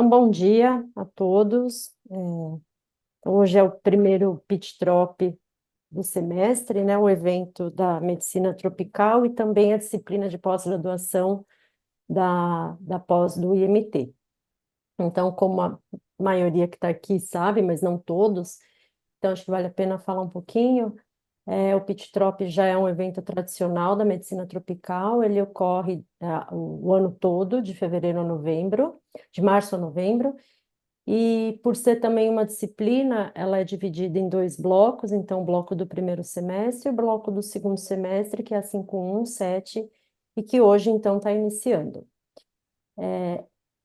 Então, bom dia a todos. Hoje é o primeiro Pit Trop do semestre, né? O evento da medicina tropical e também a disciplina de pós-graduação da pós do IMT. Então, como a maioria que está aqui sabe, mas não todos, então acho que vale a pena falar um pouquinho. O Pit Trop já é um evento tradicional da medicina tropical, ele ocorre o ano todo, de fevereiro a novembro, de março a novembro. E por ser também uma disciplina, ela é dividida em dois blocos, então o bloco do primeiro semestre e o bloco do segundo semestre, que é a 5.1, 7, e que hoje então está iniciando.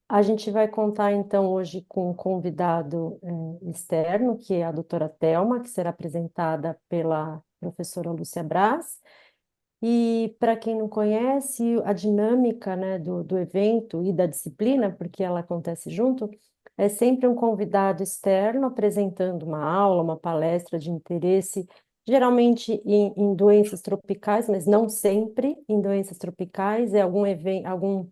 A gente vai contar então hoje com um convidado externo, que é a doutora Thelma, que será apresentada pela professora Lúcia Braz. E para quem não conhece, a dinâmica, né, do evento e da disciplina, porque ela acontece junto, é sempre um convidado externo apresentando uma aula, uma palestra de interesse, geralmente em doenças tropicais, mas não sempre em doenças tropicais, é algum evento, algum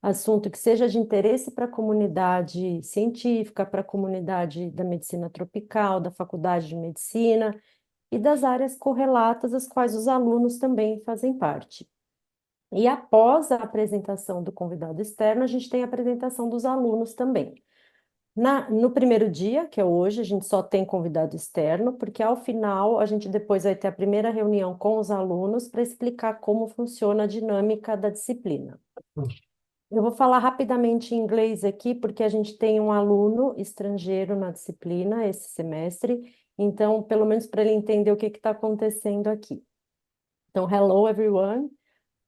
assunto que seja de interesse para a comunidade científica, para a comunidade da medicina tropical, da faculdade de medicina e das áreas correlatas, as quais os alunos também fazem parte. E após a apresentação do convidado externo, a gente tem a apresentação dos alunos também. No primeiro dia, que é hoje, a gente só tem convidado externo, porque ao final a gente depois vai ter a primeira reunião com os alunos para explicar como funciona a dinâmica da disciplina. Eu vou falar rapidamente em inglês aqui, porque a gente tem um aluno estrangeiro na disciplina esse semestre, então, pelo menos para ele entender o que está acontecendo aqui. Então, hello everyone.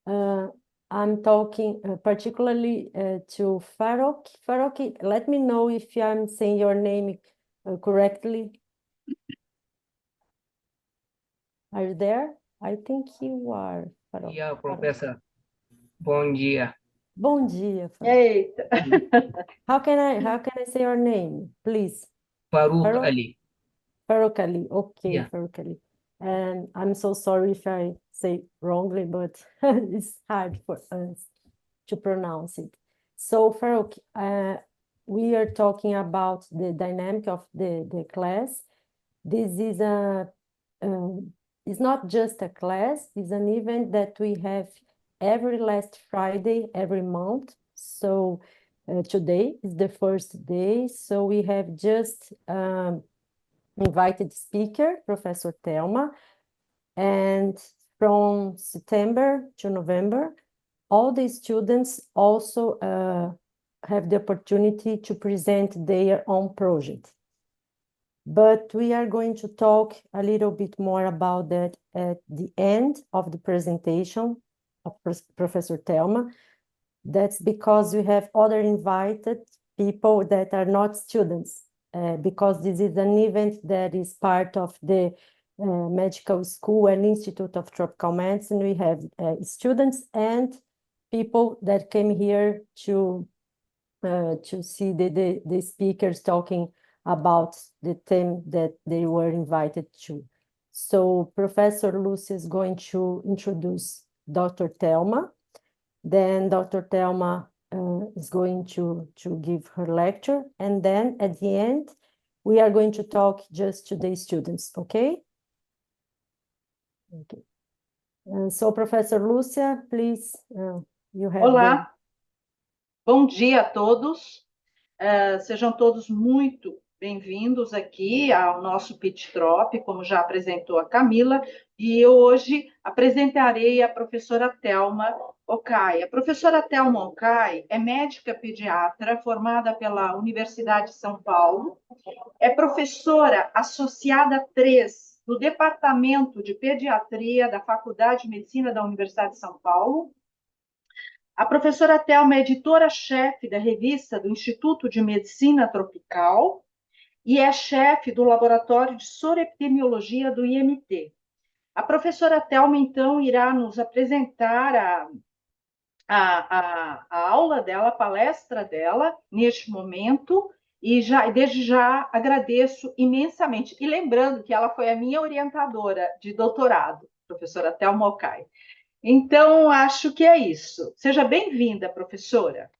Uh, I'm talking particularly to Farok. Farok, let me know if I'm saying your name correctly. Are you there? I think you are, Farok. Dia, professor. Bom dia. Bom dia, Farok. Eita, How can I say your name, please? Faruk Farok? Ali. Farok Ali. Okay, Yeah. Farok Ali. And I'm so sorry if I say wrongly, but it's hard for us to pronounce it. So, Farok, we are talking about the dynamic of the class. This is it's not just a class, it's an event that we have every last Friday, every month. So today is the first day. So we have just invited speaker, Professor Thelma, and from September to November, all the students also have the opportunity to present their own project. But we are going to talk a little bit more about that at the end of the presentation of Professor Thelma. That's because we have other invited people that are not students, because this is an event that is part of the Medical School and Institute of Tropical Medicine. We have students and people that came here to see the speakers talking about the theme that they were invited to. So Professor Lucy is going to introduce Dr. Thelma. Then Dr. Thelma is going to give her lecture. And then at the end, we are going to talk just to the students, okay? Okay. So Professor Lúcia, please, you have olá, bom dia a todos. Sejam todos muito bem-vindos aqui ao nosso Pit Trop, como já apresentou a Camila, e eu hoje apresentarei a professora Thelma Okay. A professora Thelma Okay é médica pediatra formada pela Universidade de São Paulo, é professora associada 3 do Departamento de Pediatria da Faculdade de Medicina da Universidade de São Paulo. A professora Thelma é editora-chefe da revista do Instituto de Medicina Tropical e é chefe do Laboratório de Soroepidemiologia do IMT. A professora Thelma, então, irá nos apresentar a aula dela, a palestra dela, neste momento, e desde já agradeço imensamente. E lembrando que ela foi a minha orientadora de doutorado, professora Thelma Okay. Então, acho que é isso. Seja bem-vinda, professora.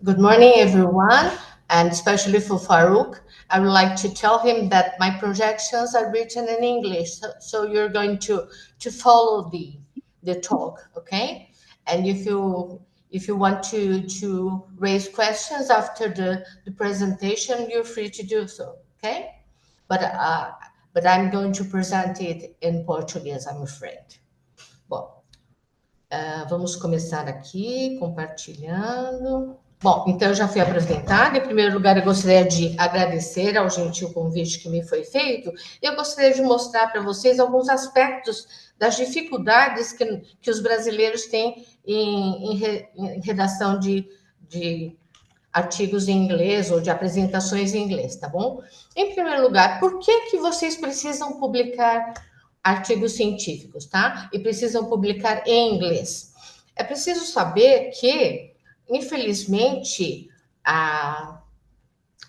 Good morning, everyone, and especially for Farouk. I would like to tell him that my projections are written in English, so you're going to follow the talk, okay? And if you want to raise questions after the presentation, you're free to do so, okay? But I'm going to present it in Portuguese, I'm afraid. Bom, vamos começar aqui, compartilhando. Bom, então eu já fui apresentada. Em primeiro lugar, eu gostaria de agradecer ao gentil convite que me foi feito. Eu gostaria de mostrar para vocês alguns aspectos das dificuldades que os brasileiros têm em redação de artigos em inglês ou de apresentações em inglês, tá bom? Em primeiro lugar, por que vocês precisam publicar artigos científicos, tá? E precisam publicar em inglês? É preciso saber que, infelizmente,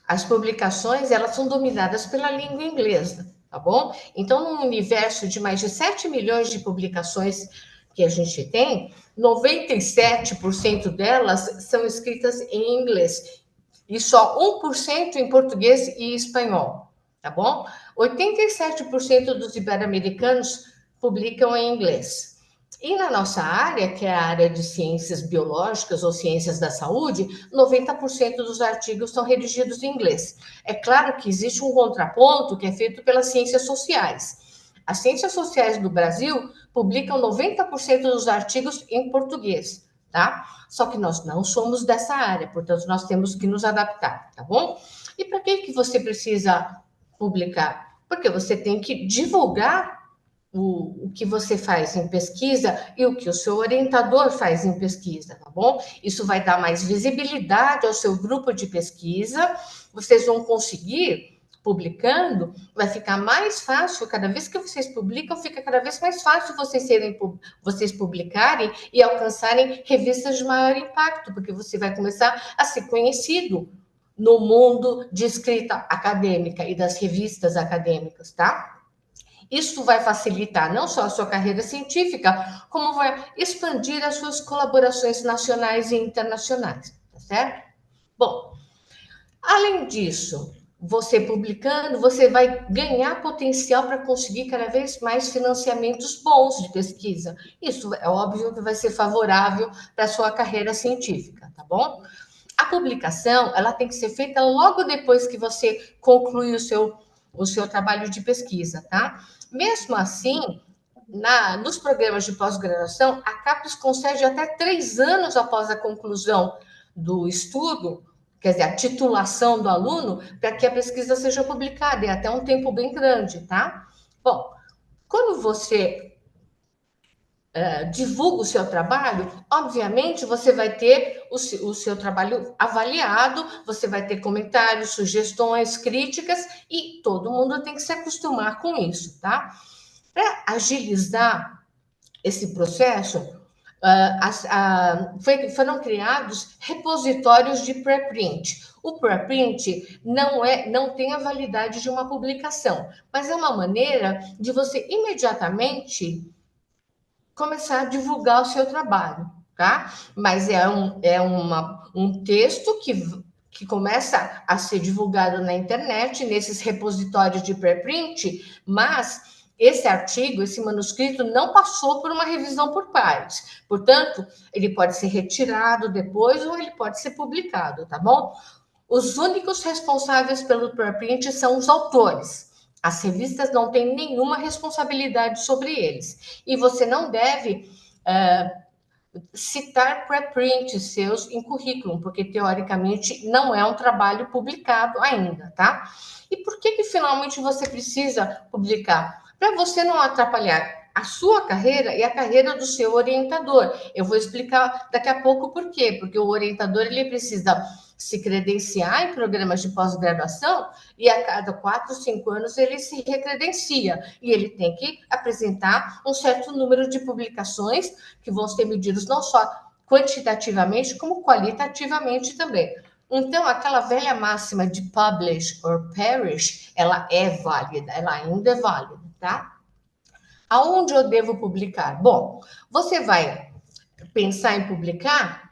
as publicações, elas são dominadas pela língua inglesa, tá bom? Então, num universo de mais de 7 milhões de publicações que a gente tem, 97% delas são escritas em inglês e só 1% em português e espanhol, tá bom? 87% dos ibero-americanos publicam em inglês. E na nossa área, que é a área de ciências biológicas ou ciências da saúde, 90% dos artigos são redigidos em inglês. É claro que existe um contraponto que é feito pelas ciências sociais. As ciências sociais do Brasil publicam 90% dos artigos em português, tá? Só que nós não somos dessa área, portanto, nós temos que nos adaptar, tá bom? E para que você precisa publicar? Porque você tem que divulgar o que você faz em pesquisa e o que o seu orientador faz em pesquisa, tá bom? Isso vai dar mais visibilidade ao seu grupo de pesquisa, vocês vão conseguir, publicando, vai ficar mais fácil, cada vez que vocês publicam, fica cada vez mais fácil vocês publicarem e alcançarem revistas de maior impacto, porque você vai começar a ser conhecido no mundo de escrita acadêmica e das revistas acadêmicas, tá? Isso vai facilitar não só a sua carreira científica, como vai expandir as suas colaborações nacionais e internacionais, tá certo? Bom, além disso, você publicando, você vai ganhar potencial para conseguir cada vez mais financiamentos bons de pesquisa. Isso é óbvio que vai ser favorável para a sua carreira científica, tá bom? A publicação, ela tem que ser feita logo depois que você conclui o seu trabalho de pesquisa, tá? Mesmo assim, nos programas de pós-graduação, a CAPES concede até 3 anos após a conclusão do estudo, quer dizer, a titulação do aluno, para que a pesquisa seja publicada, é até um tempo bem grande, tá? Bom, quando você divulga o seu trabalho, obviamente você vai ter o seu trabalho avaliado, você vai ter comentários, sugestões, críticas, e todo mundo tem que se acostumar com isso, tá? Para agilizar esse processo, foram criados repositórios de preprint. O preprint não tem a validade de uma publicação, mas é uma maneira de você imediatamente começar a divulgar o seu trabalho, tá? Mas é um texto que começa a ser divulgado na internet, nesses repositórios de preprint, mas esse artigo, esse manuscrito, não passou por uma revisão por pares. Portanto, ele pode ser retirado depois ou ele pode ser publicado, tá bom? Os únicos responsáveis pelo preprint são os autores. As revistas não têm nenhuma responsabilidade sobre eles. E você não deve citar preprints seus em currículo, porque, teoricamente, não é um trabalho publicado ainda, tá? E por que finalmente você precisa publicar? Para você não atrapalhar a sua carreira e a carreira do seu orientador. Eu vou explicar daqui a pouco por quê. Porque o orientador, ele precisa se credenciar em programas de pós-graduação e a cada 4, 5 anos ele se recredencia e ele tem que apresentar um certo número de publicações que vão ser medidos não só quantitativamente, como qualitativamente também. Então, aquela velha máxima de publish or perish, ela é válida, ela ainda é válida, tá? Aonde eu devo publicar? Bom, você vai pensar em publicar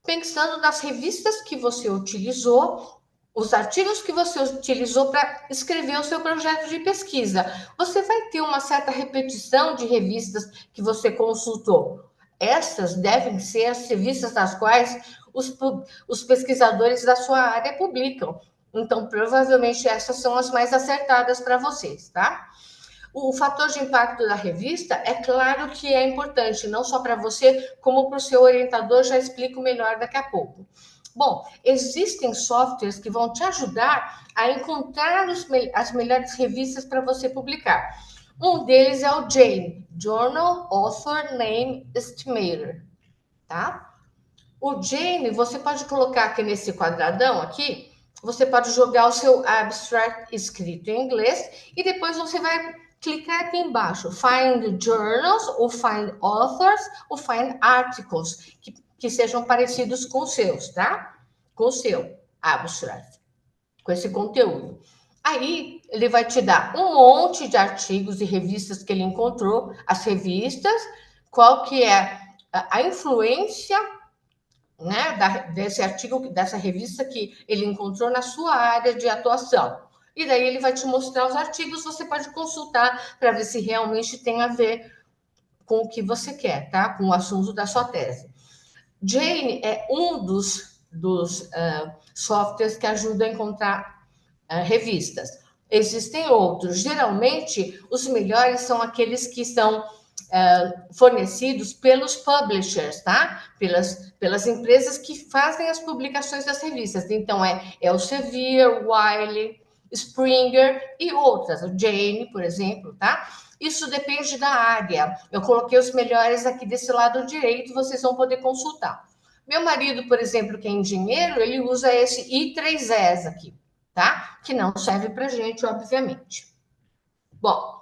pensando nas revistas que você utilizou, os artigos que você utilizou para escrever o seu projeto de pesquisa. Você vai ter uma certa repetição de revistas que você consultou. Essas devem ser as revistas nas quais os pesquisadores da sua área publicam. Então, provavelmente, essas são as mais acertadas para vocês, tá? O fator de impacto da revista, é claro que é importante, não só para você, como para o seu orientador, já explico melhor daqui a pouco. Bom, existem softwares que vão te ajudar a encontrar as melhores revistas para você publicar. Um deles é o JANE, Journal Author Name Estimator, tá? O JANE, você pode colocar aqui nesse quadradão aqui, você pode jogar o seu abstract escrito em inglês e depois você vai clicar aqui embaixo, Find Journals, ou Find Authors, ou Find Articles, que sejam parecidos com os seus, tá? Com o seu abstract, com esse conteúdo. Aí, ele vai te dar um monte de artigos e revistas que ele encontrou, as revistas, qual que é a influência, né, desse artigo, dessa revista que ele encontrou na sua área de atuação. E daí ele vai te mostrar os artigos, você pode consultar para ver se realmente tem a ver com o que você quer, tá? Com o assunto da sua tese. Jane é um dos softwares que ajuda a encontrar revistas. Existem outros. Geralmente, os melhores são aqueles que são fornecidos pelos publishers, tá? Pelas empresas que fazem as publicações das revistas. Então, é Elsevier, Wiley, Springer e outras. O Jane, por exemplo, tá? Isso depende da área. Eu coloquei os melhores aqui desse lado direito, vocês vão poder consultar. Meu marido, por exemplo, que é engenheiro, ele usa esse I3S aqui, tá? Que não serve para gente, obviamente. Bom,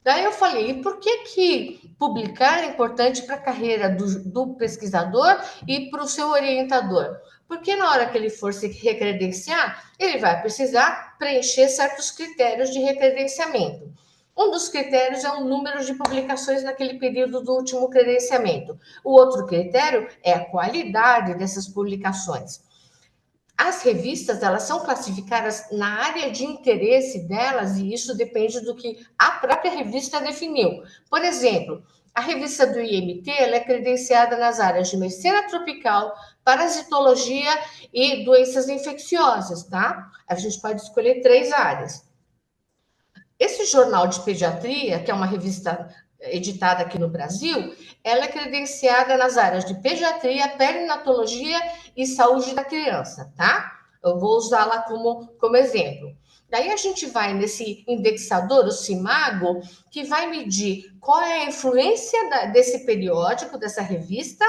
daí eu falei, e por que publicar é importante para a carreira do pesquisador e para o seu orientador? Porque na hora que ele for se recredenciar, ele vai precisar preencher certos critérios de recredenciamento. Um dos critérios é o número de publicações naquele período do último credenciamento. O outro critério é a qualidade dessas publicações. As revistas, elas são classificadas na área de interesse delas e isso depende do que a própria revista definiu. Por exemplo, a revista do IMT, ela é credenciada nas áreas de medicina tropical, parasitologia e doenças infecciosas, tá? A gente pode escolher 3 áreas. Esse jornal de pediatria, que é uma revista editada aqui no Brasil, ela é credenciada nas áreas de pediatria, perinatologia e saúde da criança, tá? Eu vou usá-la como exemplo. Daí a gente vai nesse indexador, o Simago, que vai medir qual é a influência desse periódico, dessa revista,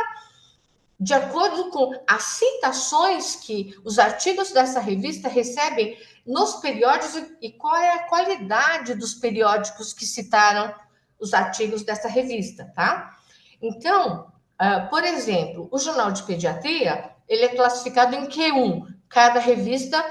de acordo com as citações que os artigos dessa revista recebem nos periódicos e qual é a qualidade dos periódicos que citaram os artigos dessa revista, tá? Então, por exemplo, o Jornal de Pediatria, ele é classificado em Q1. Cada revista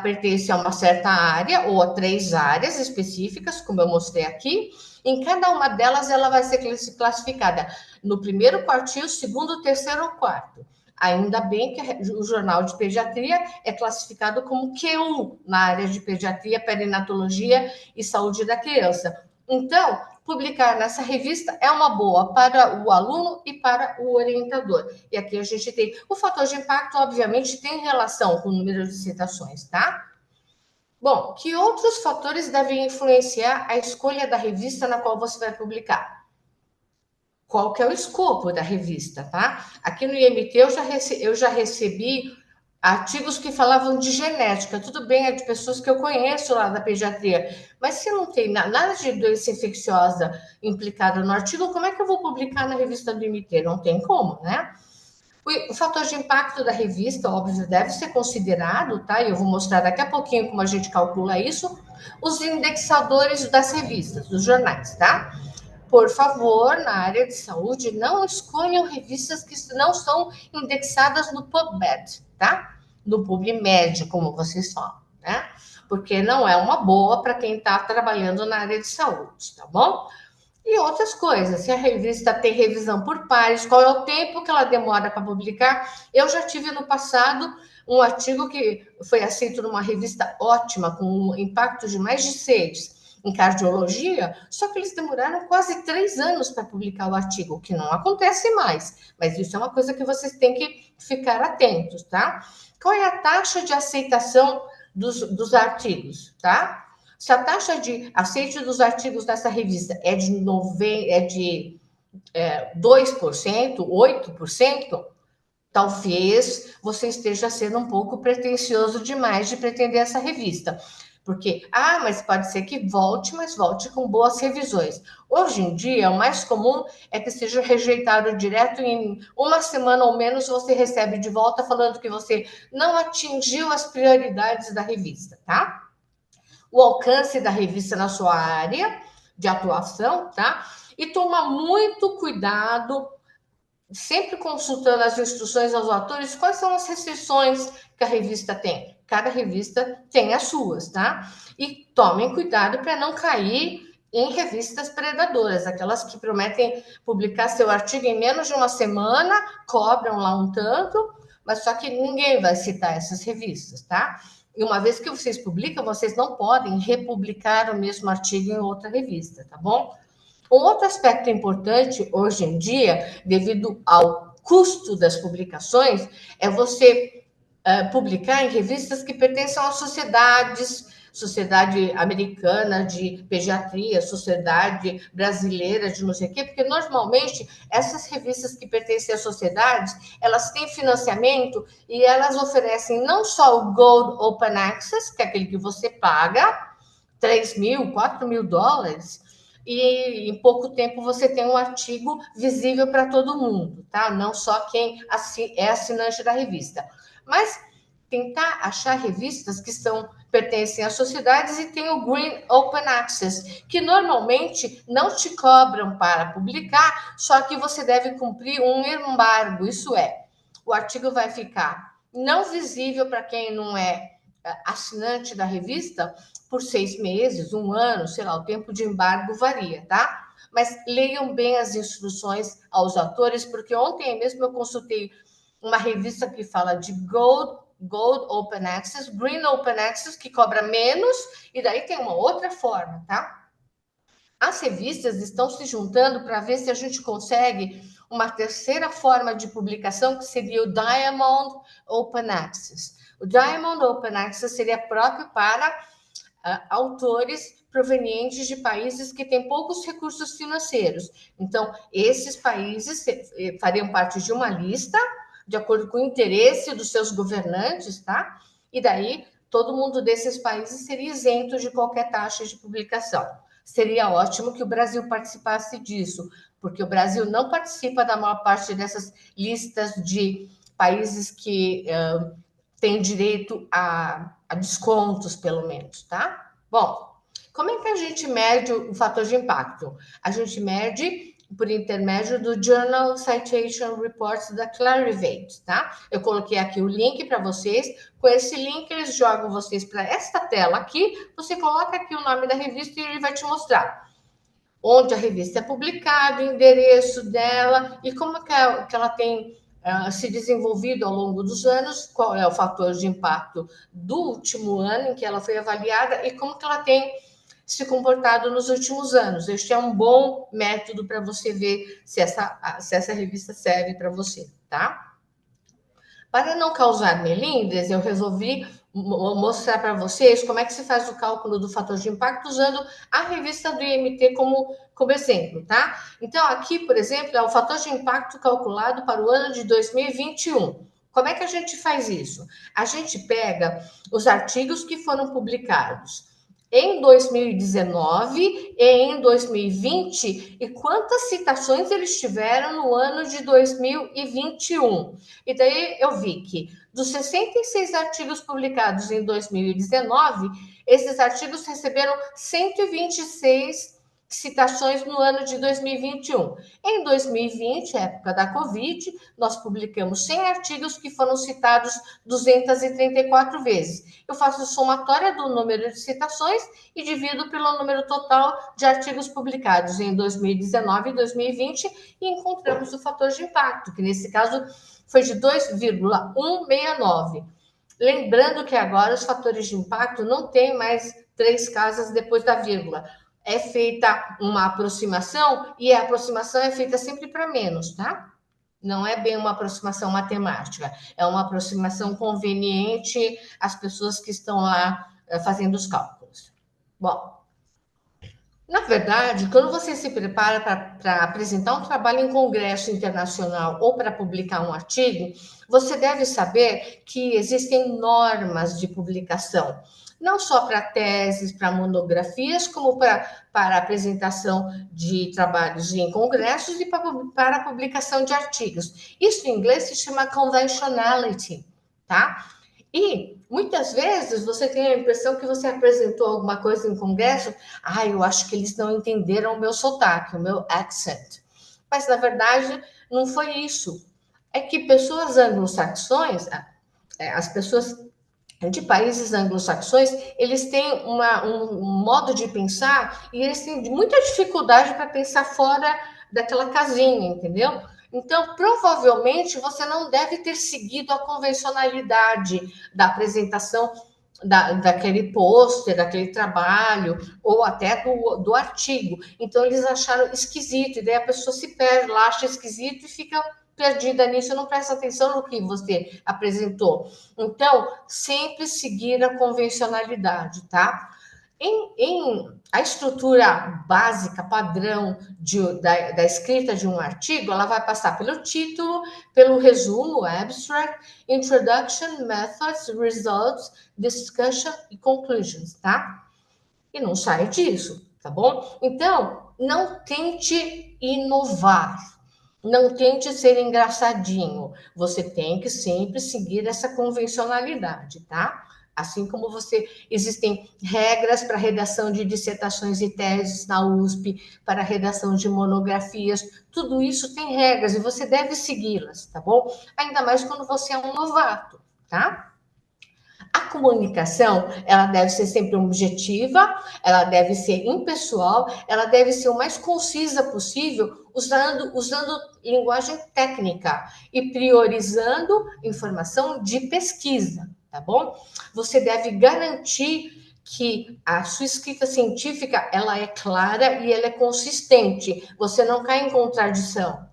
pertence a uma certa área ou a 3 áreas específicas, como eu mostrei aqui. Em cada uma delas, ela vai ser classificada no primeiro quartil, segundo, terceiro ou quarto. Ainda bem que o Jornal de Pediatria é classificado como Q1 na área de pediatria, perinatologia e saúde da criança. Então, publicar nessa revista é uma boa para o aluno e para o orientador. E aqui a gente tem o fator de impacto, obviamente, tem relação com o número de citações, tá? Bom, que outros fatores devem influenciar a escolha da revista na qual você vai publicar? Qual que é o escopo da revista, tá? Aqui no IMT eu já recebi artigos que falavam de genética. Tudo bem, é de pessoas que eu conheço lá da pediatria, mas se não tem nada de doença infecciosa implicada no artigo, como é que eu vou publicar na revista do IMT? Não tem como, né? O fator de impacto da revista, óbvio, deve ser considerado, tá? E eu vou mostrar daqui a pouquinho como a gente calcula isso. Os indexadores das revistas, dos jornais, tá? Por favor, na área de saúde, não escolham revistas que não são indexadas no PubMed, tá? No PubMed, como vocês falam, né? Porque não é uma boa para quem está trabalhando na área de saúde, tá bom? E outras coisas, se a revista tem revisão por pares, qual é o tempo que ela demora para publicar. Eu já tive no passado um artigo que foi aceito numa revista ótima, com um impacto de mais de 6 em cardiologia, só que eles demoraram quase 3 anos para publicar o artigo, que não acontece mais, mas isso é uma coisa que vocês têm que ficar atentos, tá? Qual é a taxa de aceitação dos artigos, tá? Se a taxa de aceite dos artigos dessa revista é de 2%, 8%, talvez você esteja sendo um pouco pretensioso demais de pretender essa revista. Porque, mas pode ser que volte, mas volte com boas revisões. Hoje em dia, o mais comum é que seja rejeitado direto em uma semana ou menos, você recebe de volta falando que você não atingiu as prioridades da revista, tá? O alcance da revista na sua área de atuação, tá? E tomar muito cuidado, sempre consultando as instruções aos autores, quais são as restrições que a revista tem. Cada revista tem as suas, tá? E tomem cuidado para não cair em revistas predadoras, aquelas que prometem publicar seu artigo em menos de uma semana, cobram lá um tanto, mas só que ninguém vai citar essas revistas, tá? E uma vez que vocês publicam, vocês não podem republicar o mesmo artigo em outra revista, tá bom? Um outro aspecto importante hoje em dia, devido ao custo das publicações, é você publicar em revistas que pertencem a sociedades, Sociedade Americana de Pediatria, Sociedade Brasileira de não sei o quê, porque normalmente essas revistas que pertencem a sociedades, elas têm financiamento e elas oferecem não só o Gold Open Access, que é aquele que você paga, 3 mil, 4 mil dólares, e em pouco tempo você tem um artigo visível para todo mundo, tá? Não só quem é assinante da revista. Mas tentar achar revistas que pertencem às sociedades e tem o Green Open Access, que normalmente não te cobram para publicar, só que você deve cumprir um embargo, isso é, o artigo vai ficar não visível para quem não é assinante da revista por 6 meses, 1 ano, sei lá, o tempo de embargo varia, tá? Mas leiam bem as instruções aos autores, porque ontem mesmo eu consultei uma revista que fala de Gold Open Access, Green Open Access, que cobra menos, e daí tem uma outra forma, tá? As revistas estão se juntando para ver se a gente consegue uma terceira forma de publicação, que seria o Diamond Open Access. O Diamond Open Access seria próprio para autores provenientes de países que têm poucos recursos financeiros. Então, esses países fariam parte de uma lista, de acordo com o interesse dos seus governantes, tá? E daí, todo mundo desses países seria isento de qualquer taxa de publicação. Seria ótimo que o Brasil participasse disso, porque o Brasil não participa da maior parte dessas listas de países que têm direito a descontos, pelo menos, tá? Bom, como é que a gente mede o fator de impacto? A gente mede por intermédio do Journal Citation Reports da Clarivate, tá? Eu coloquei aqui o link para vocês. Com esse link, eles jogam vocês para esta tela aqui. Você coloca aqui o nome da revista e ele vai te mostrar onde a revista é publicada, o endereço dela e como que ela tem se desenvolvido ao longo dos anos, qual é o fator de impacto do último ano em que ela foi avaliada e como que ela tem se comportado nos últimos anos. Este é um bom método para você ver se essa revista serve para você, tá? Para não causar melindres, eu resolvi mostrar para vocês como é que se faz o cálculo do fator de impacto usando a revista do IMT como exemplo, tá? Então, aqui, por exemplo, é o fator de impacto calculado para o ano de 2021. Como é que a gente faz isso? A gente pega os artigos que foram publicados em 2019 e em 2020 e quantas citações eles tiveram no ano de 2021. E daí eu vi que dos 66 artigos publicados em 2019, esses artigos receberam 126 citações no ano de 2021. Em 2020, época da Covid, nós publicamos 100 artigos que foram citados 234 vezes. Eu faço somatória do número de citações e divido pelo número total de artigos publicados em 2019 e 2020 e encontramos o fator de impacto, que nesse caso foi de 2,169. Lembrando que agora os fatores de impacto não tem mais 3 casas depois da vírgula. É feita uma aproximação e a aproximação é feita sempre para menos, tá? Não é bem uma aproximação matemática, é uma aproximação conveniente às pessoas que estão lá fazendo os cálculos. Bom, na verdade, quando você se prepara para apresentar um trabalho em congresso internacional ou para publicar um artigo, você deve saber que existem normas de publicação, não só para teses, para monografias, como para apresentação de trabalhos em congressos e para a publicação de artigos. Isso em inglês se chama conventionality, tá? E muitas vezes você tem a impressão que você apresentou alguma coisa em congresso, eu acho que eles não entenderam o meu sotaque, o meu accent. Mas na verdade não foi isso. É que pessoas anglo-saxões, as pessoas de países anglo-saxões, eles têm um modo de pensar e eles têm muita dificuldade para pensar fora daquela casinha, entendeu? Então, provavelmente, você não deve ter seguido a convencionalidade da apresentação daquele pôster, daquele trabalho, ou até do artigo. Então, eles acharam esquisito, e daí a pessoa se perde lá, acha esquisito e fica perdida nisso, não presta atenção no que você apresentou. Então, sempre seguir a convencionalidade, tá? A estrutura básica, padrão da escrita de um artigo, ela vai passar pelo título, pelo resumo, abstract, introduction, methods, results, discussion e conclusions, tá? E não sai disso, tá bom? Então, não tente inovar, não tente ser engraçadinho. Você tem que sempre seguir essa convencionalidade, tá? Assim como existem regras para redação de dissertações e teses na USP, para redação de monografias, tudo isso tem regras e você deve segui-las, tá bom? Ainda mais quando você é um novato, tá? A comunicação, ela deve ser sempre objetiva, ela deve ser impessoal, ela deve ser o mais concisa possível, usando linguagem técnica e priorizando informação de pesquisa, tá bom? Você deve garantir que a sua escrita científica, ela é clara e ela é consistente, você não cai em contradição,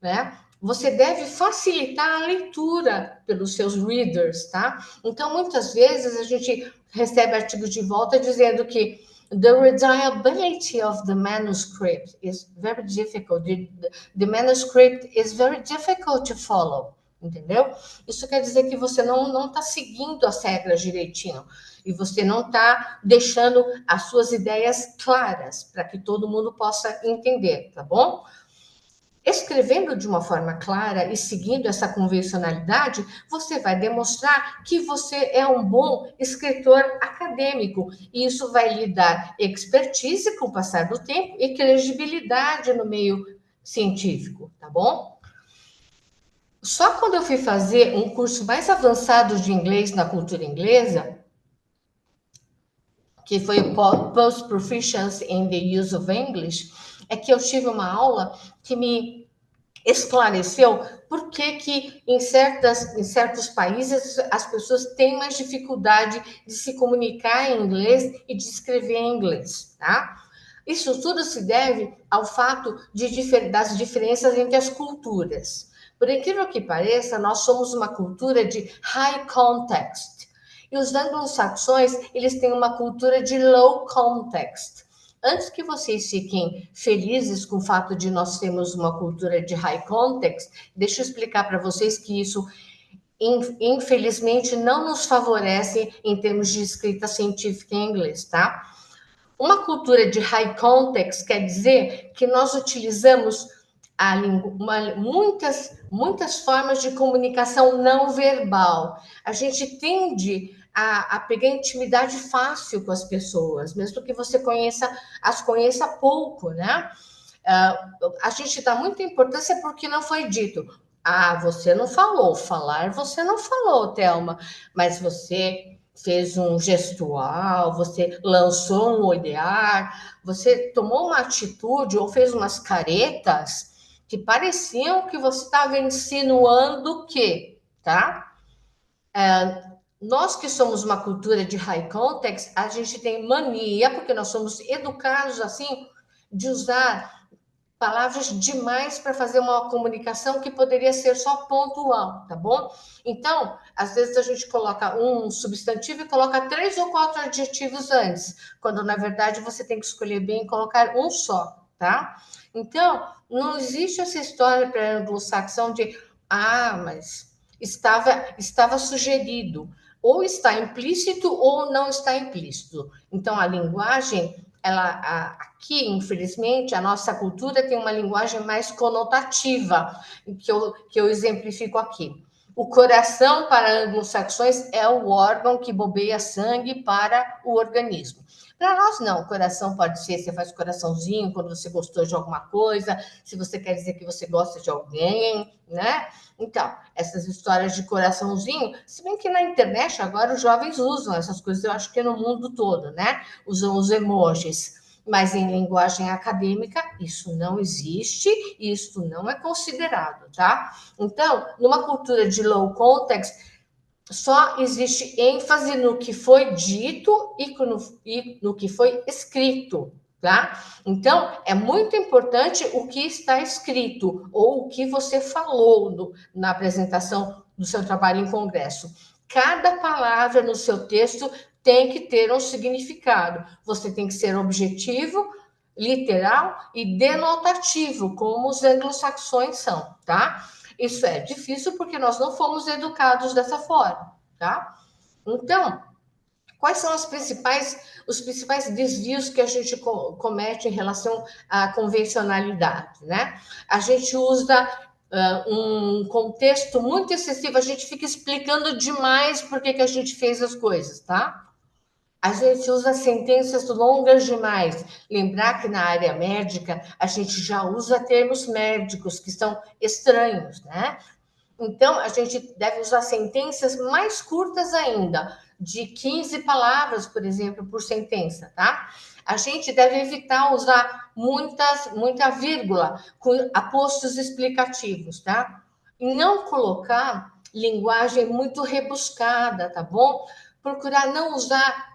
né? Você deve facilitar a leitura pelos seus readers, tá? Então, muitas vezes, a gente recebe artigos de volta dizendo que the readability of the manuscript is very difficult. The manuscript is very difficult to follow, entendeu? Isso quer dizer que você não está seguindo as regras direitinho e você não está deixando as suas ideias claras para que todo mundo possa entender, tá bom? Escrevendo de uma forma clara e seguindo essa convencionalidade, você vai demonstrar que você é um bom escritor acadêmico. E isso vai lhe dar expertise com o passar do tempo e credibilidade no meio científico, tá bom? Só quando eu fui fazer um curso mais avançado de inglês na cultura inglesa, que foi o Post Proficiency in the Use of English, é que eu tive uma aula que me esclareceu por que em certos países as pessoas têm mais dificuldade de se comunicar em inglês e de escrever em inglês, tá? Isso tudo se deve ao fato das diferenças entre as culturas. Por incrível que pareça, nós somos uma cultura de high context. E os anglo-saxões, eles têm uma cultura de low context. Antes que vocês fiquem felizes com o fato de nós termos uma cultura de high context, deixa eu explicar para vocês que isso, infelizmente, não nos favorece em termos de escrita científica em inglês, tá? Uma cultura de high context quer dizer que nós utilizamos muitas formas de comunicação não verbal. A gente tende a pegar intimidade fácil com as pessoas, mesmo que você as conheça pouco, né? A gente dá muita importância porque não foi dito. Ah, você não falou. Falar, você não falou, Thelma, mas você fez um gestual, você lançou um olhar, você tomou uma atitude ou fez umas caretas que pareciam que você estava insinuando que, tá? Nós que somos uma cultura de high context, a gente tem mania, porque nós somos educados assim, de usar palavras demais para fazer uma comunicação que poderia ser só pontual, tá bom? Então, às vezes a gente coloca um substantivo e coloca 3 ou 4 adjetivos antes, quando na verdade você tem que escolher bem e colocar um só, tá? Então, não existe essa história para anglo-saxão de mas estava sugerido, ou está implícito ou não está implícito. Então, a linguagem aqui, infelizmente, a nossa cultura tem uma linguagem mais conotativa, que eu exemplifico aqui. O coração, para anglo-saxões, é o órgão que bombeia sangue para o organismo. Para nós, não. O coração pode ser, você faz coraçãozinho quando você gostou de alguma coisa, se você quer dizer que você gosta de alguém, né? Então, essas histórias de coraçãozinho, se bem que na internet agora os jovens usam essas coisas, eu acho que no mundo todo, né? Usam os emojis. Mas em linguagem acadêmica, isso não existe e isso não é considerado, tá? Então, numa cultura de low context, só existe ênfase no que foi dito e no que foi escrito, tá? Então, é muito importante o que está escrito ou o que você falou na apresentação do seu trabalho em congresso. Cada palavra no seu texto tem que ter um significado. Você tem que ser objetivo, literal e denotativo, como os anglo-saxões são, tá? Isso é difícil porque nós não fomos educados dessa forma, tá? Então, quais são os principais desvios que a gente comete em relação à convencionalidade, né? A gente usa um contexto muito excessivo, a gente fica explicando demais por que a gente fez as coisas, tá? A gente usa sentenças longas demais. Lembrar que na área médica a gente já usa termos médicos que são estranhos, né? Então, a gente deve usar sentenças mais curtas ainda, de 15 palavras, por exemplo, por sentença, tá? A gente deve evitar usar muita vírgula com apostos explicativos, tá? E não colocar linguagem muito rebuscada, tá bom? Procurar não usar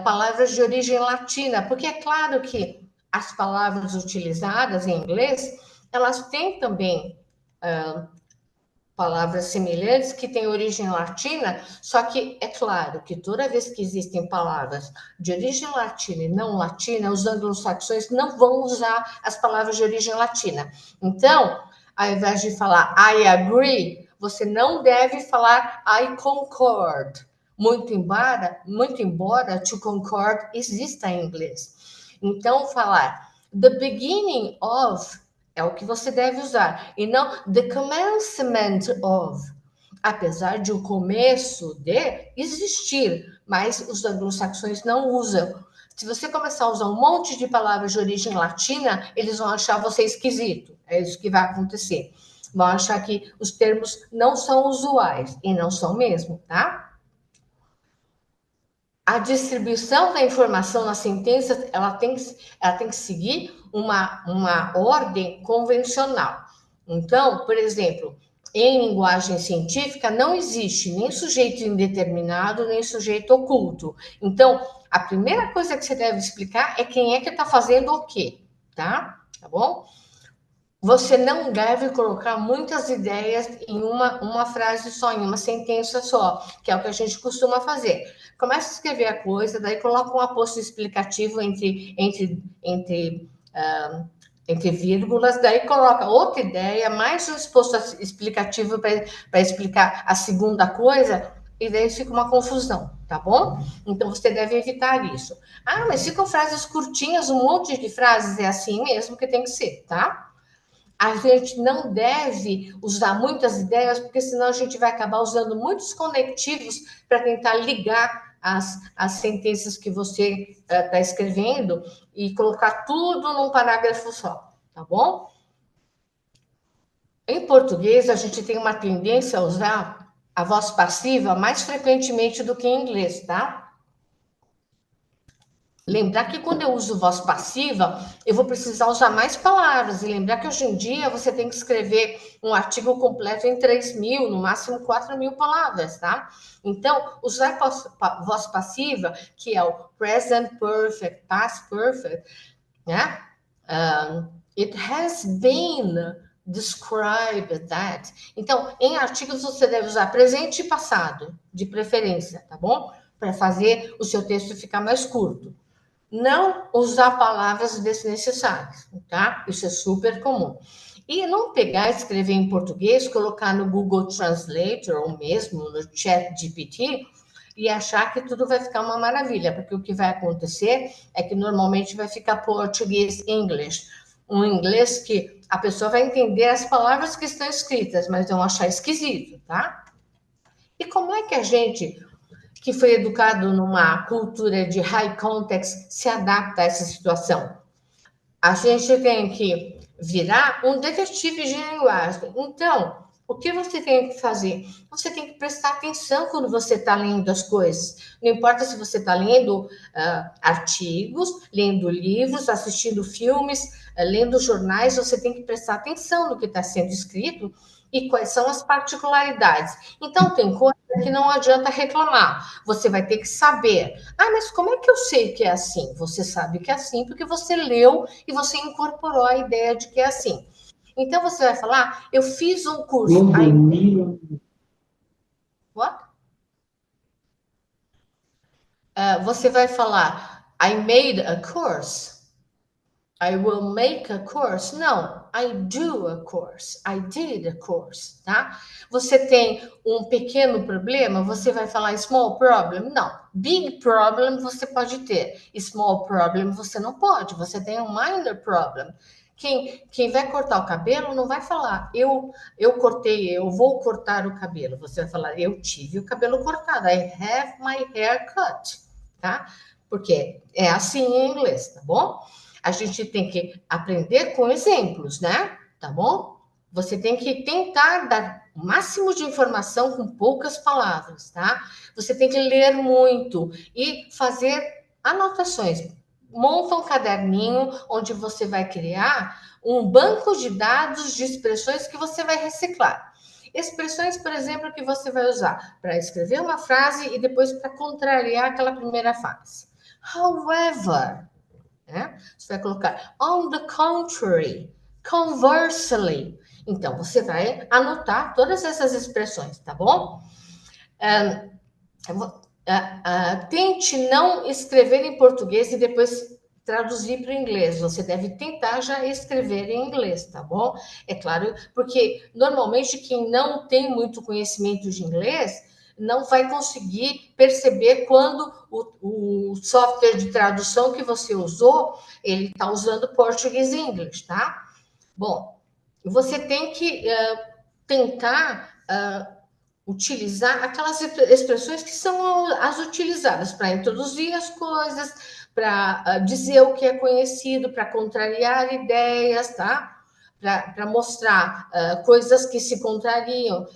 palavras de origem latina, porque é claro que as palavras utilizadas em inglês, elas têm também palavras semelhantes que têm origem latina, só que é claro que toda vez que existem palavras de origem latina e não latina, os anglo-saxões não vão usar as palavras de origem latina. Então, ao invés de falar I agree, você não deve falar I concord, muito embora to concord exista em inglês. Então, falar the beginning of é o que você deve usar, e não the commencement of. Apesar de o começo de existir, mas os anglo-saxões não usam. Se você começar a usar um monte de palavras de origem latina, eles vão achar você esquisito. É isso que vai acontecer. Vão achar que os termos não são usuais, e não são mesmo, tá? A distribuição da informação nas sentenças, ela tem que seguir uma ordem convencional. Então, por exemplo, em linguagem científica não existe nem sujeito indeterminado, nem sujeito oculto. Então, a primeira coisa que você deve explicar é quem é que está fazendo o quê, tá? Tá bom? Você não deve colocar muitas ideias em uma frase só, em uma sentença só, que é o que a gente costuma fazer. Começa a escrever a coisa, daí coloca um aposto explicativo entre vírgulas, daí coloca outra ideia, mais um exposto explicativo para explicar a segunda coisa, e daí fica uma confusão, tá bom? Então, você deve evitar isso. Mas ficam frases curtinhas, um monte de frases, é assim mesmo que tem que ser, tá? A gente não deve usar muitas ideias, porque senão a gente vai acabar usando muitos conectivos para tentar ligar as sentenças que você está escrevendo e colocar tudo num parágrafo só, tá bom? Em português, a gente tem uma tendência a usar a voz passiva mais frequentemente do que em inglês, tá? Lembrar que quando eu uso voz passiva, eu vou precisar usar mais palavras. E lembrar que hoje em dia você tem que escrever um artigo completo em 3.000, no máximo 4.000 palavras, tá? Então, usar voz passiva, que é o present perfect, past perfect, né? It has been described that. Então, em artigos você deve usar presente e passado, de preferência, tá bom? Para fazer o seu texto ficar mais curto. Não usar palavras desnecessárias, tá? Isso é super comum. E não pegar, escrever em português, colocar no Google Translator ou mesmo no ChatGPT e achar que tudo vai ficar uma maravilha, porque o que vai acontecer é que normalmente vai ficar português English, um inglês que a pessoa vai entender as palavras que estão escritas, mas vão achar esquisito, tá? E como é que a gente que foi educado numa cultura de high context se adapta a essa situação? A gente tem que virar um detetive de linguagem. Então, o que você tem que fazer? Você tem que prestar atenção quando você está lendo as coisas. Não importa se você está lendo artigos, lendo livros, assistindo filmes, lendo jornais, você tem que prestar atenção no que está sendo escrito e quais são as particularidades. Então, tem coisa que não adianta reclamar. Você vai ter que saber. Ah, mas como é que eu sei que é assim? Você sabe que é assim porque você leu e você incorporou a ideia de que é assim. Então, você vai falar, eu fiz um curso. What? Você vai falar, I made a course. I will make a course. Não, I do a course. I did a course, tá? Você tem um pequeno problema, você vai falar small problem? Não. Big problem você pode ter. Small problem você não pode. Você tem um minor problem. Quem vai cortar o cabelo não vai falar, eu cortei, eu vou cortar o cabelo. Você vai falar, eu tive o cabelo cortado. I have my hair cut, tá? Porque é assim em inglês, tá bom? A gente tem que aprender com exemplos, né? Tá bom? Você tem que tentar dar o máximo de informação com poucas palavras, tá? Você tem que ler muito e fazer anotações. Monta um caderninho onde você vai criar um banco de dados de expressões que você vai reciclar. Expressões, por exemplo, que você vai usar para escrever uma frase e depois para contrariar aquela primeira frase. However, né? Você vai colocar on the contrary, conversely. Então, você vai anotar todas essas expressões, tá bom? Tente não escrever em português e depois traduzir para o inglês. Você deve tentar já escrever em inglês, tá bom? É claro, porque normalmente quem não tem muito conhecimento de inglês não vai conseguir perceber quando o software de tradução que você usou, ele está usando português e inglês, tá? Bom, você tem que tentar utilizar aquelas expressões que são as utilizadas para introduzir as coisas, para dizer o que é conhecido, para contrariar ideias, tá? Para mostrar coisas que se contrariam.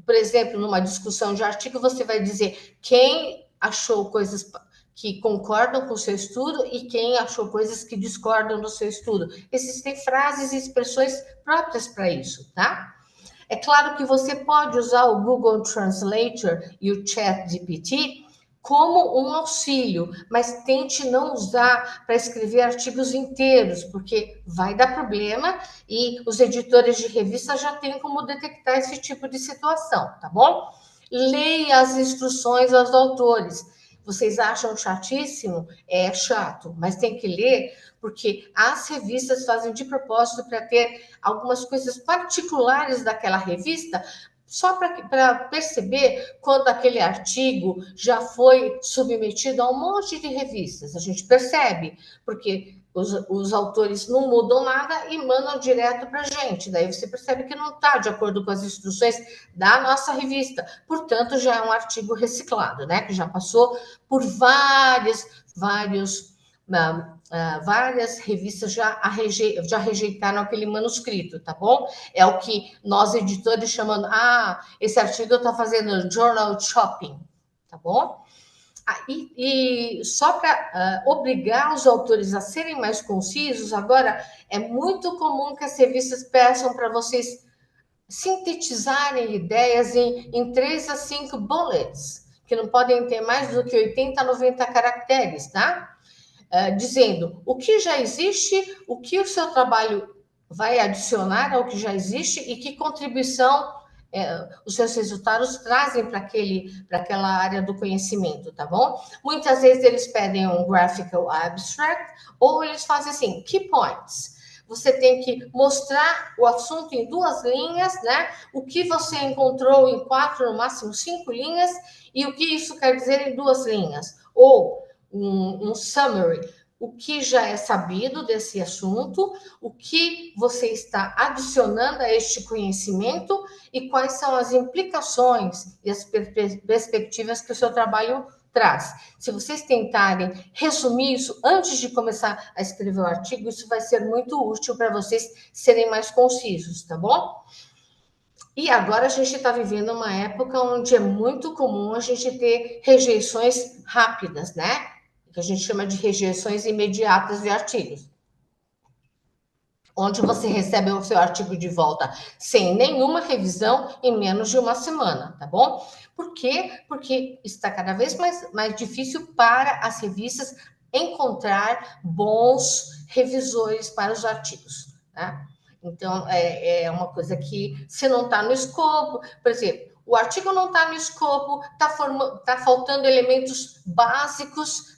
Por exemplo, numa discussão de artigo, você vai dizer quem achou coisas que concordam com o seu estudo e quem achou coisas que discordam do seu estudo. Existem frases e expressões próprias para isso, tá? É claro que você pode usar o Google Translator e o ChatGPT como um auxílio, mas tente não usar para escrever artigos inteiros, porque vai dar problema e os editores de revista já têm como detectar esse tipo de situação, tá bom? Leia as instruções aos autores. Vocês acham chatíssimo? É chato, mas tem que ler, porque as revistas fazem de propósito para ter algumas coisas particulares daquela revista só para perceber quando aquele artigo já foi submetido a um monte de revistas. A gente percebe, porque os autores não mudam nada e mandam direto para a gente. Daí você percebe que não está de acordo com as instruções da nossa revista. Portanto, já é um artigo reciclado, né? Que já passou por várias revistas já rejeitaram aquele manuscrito, tá bom? É o que nós, editores, chamamos, esse artigo está fazendo journal shopping, tá bom? E só para obrigar os autores a serem mais concisos, agora é muito comum que as revistas peçam para vocês sintetizarem ideias em 3 a 5 bullets, que não podem ter mais do que 80 a 90 caracteres, tá? Dizendo o que já existe, o que o seu trabalho vai adicionar ao que já existe e que contribuição os seus resultados trazem para aquela área do conhecimento, tá bom? Muitas vezes eles pedem um graphical abstract ou eles fazem assim, key points. Você tem que mostrar o assunto em 2 linhas, né? O que você encontrou em 4, no máximo 5 linhas, e o que isso quer dizer em 2 linhas. Ou um summary, o que já é sabido desse assunto, o que você está adicionando a este conhecimento e quais são as implicações e as perspectivas que o seu trabalho traz. Se vocês tentarem resumir isso antes de começar a escrever o artigo, isso vai ser muito útil para vocês serem mais concisos, tá bom? E agora a gente está vivendo uma época onde é muito comum a gente ter rejeições rápidas, né? Que a gente chama de rejeições imediatas de artigos. Onde você recebe o seu artigo de volta sem nenhuma revisão em menos de 1 semana, tá bom? Por quê? Porque está cada vez mais difícil para as revistas encontrar bons revisores para os artigos, tá? Então, é uma coisa que, se não está no escopo, por exemplo, o artigo não está no escopo, está faltando elementos básicos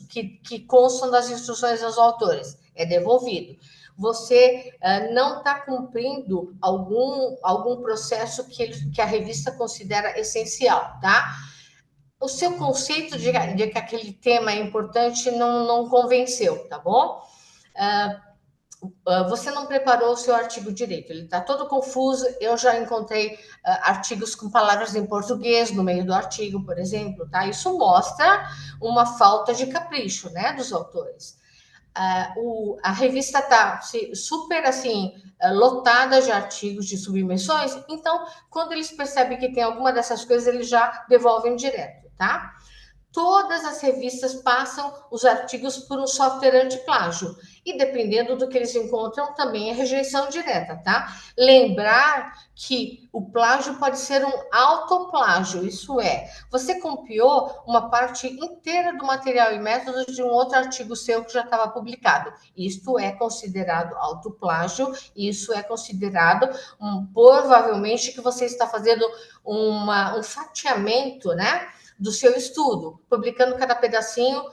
que constam das instruções dos autores, é devolvido. Você não está cumprindo algum processo que a revista considera essencial, tá? O seu conceito de que aquele tema é importante não convenceu, tá bom? Você não preparou o seu artigo direito, ele está todo confuso. Eu já encontrei artigos com palavras em português no meio do artigo, por exemplo, tá? Isso mostra uma falta de capricho, né, dos autores. A revista está super assim lotada de artigos, de submissões, então quando eles percebem que tem alguma dessas coisas, eles já devolvem direto, tá? Todas as revistas passam os artigos por um software antiplágio. E dependendo do que eles encontram, também é rejeição direta, tá? Lembrar que o plágio pode ser um autoplágio, isso é, você copiou uma parte inteira do material e método de um outro artigo seu que já estava publicado. Isto é considerado autoplágio, isso é considerado provavelmente que você está fazendo um fatiamento, né, do seu estudo, publicando cada pedacinho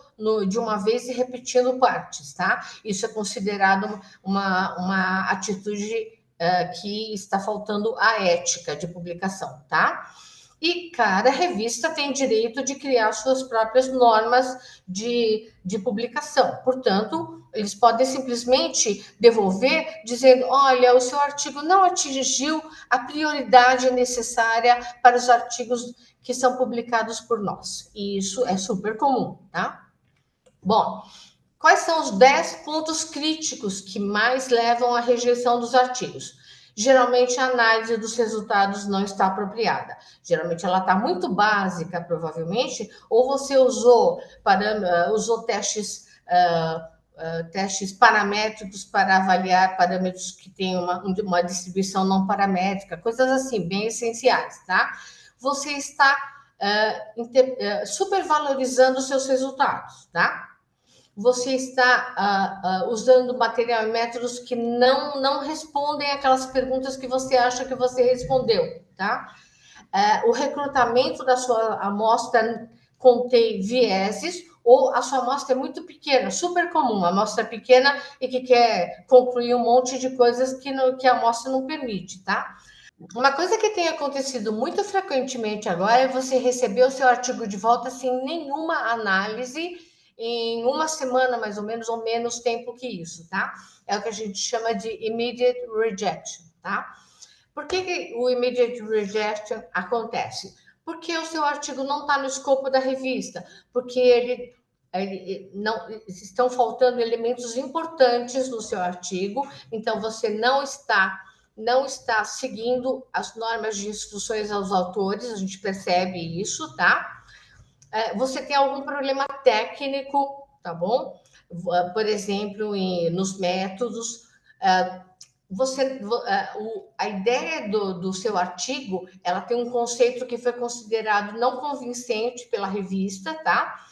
de uma vez e repetindo partes, tá? Isso é considerado uma atitude que está faltando a ética de publicação, tá? E cada revista tem direito de criar suas próprias normas de publicação. Portanto, eles podem simplesmente devolver dizendo, olha, o seu artigo não atingiu a prioridade necessária para os artigos que são publicados por nós. E isso é super comum, tá? Bom, quais são os 10 pontos críticos que mais levam à rejeição dos artigos? Geralmente, a análise dos resultados não está apropriada. Geralmente, ela está muito básica, provavelmente, ou você usou testes paramétricos para avaliar parâmetros que têm uma distribuição não paramétrica, coisas assim, bem essenciais, tá? Você está supervalorizando os seus resultados, tá? Você está usando material e métodos que não respondem aquelas perguntas que você acha que você respondeu, tá? O recrutamento da sua amostra contém vieses ou a sua amostra é muito pequena, super comum, a amostra pequena e que quer concluir um monte de coisas que a amostra não permite, tá? Uma coisa que tem acontecido muito frequentemente agora é você receber o seu artigo de volta sem nenhuma análise, em uma semana mais ou menos, ou menos tempo que isso, tá? É o que a gente chama de immediate rejection, tá? Por que o immediate rejection acontece? Porque o seu artigo não está no escopo da revista, porque ele não estão faltando elementos importantes no seu artigo, então você não está seguindo as normas de instruções aos autores, a gente percebe isso, tá? Você tem algum problema técnico, tá bom? Por exemplo, nos métodos, a ideia do seu artigo, ela tem um conceito que foi considerado não convincente pela revista, tá?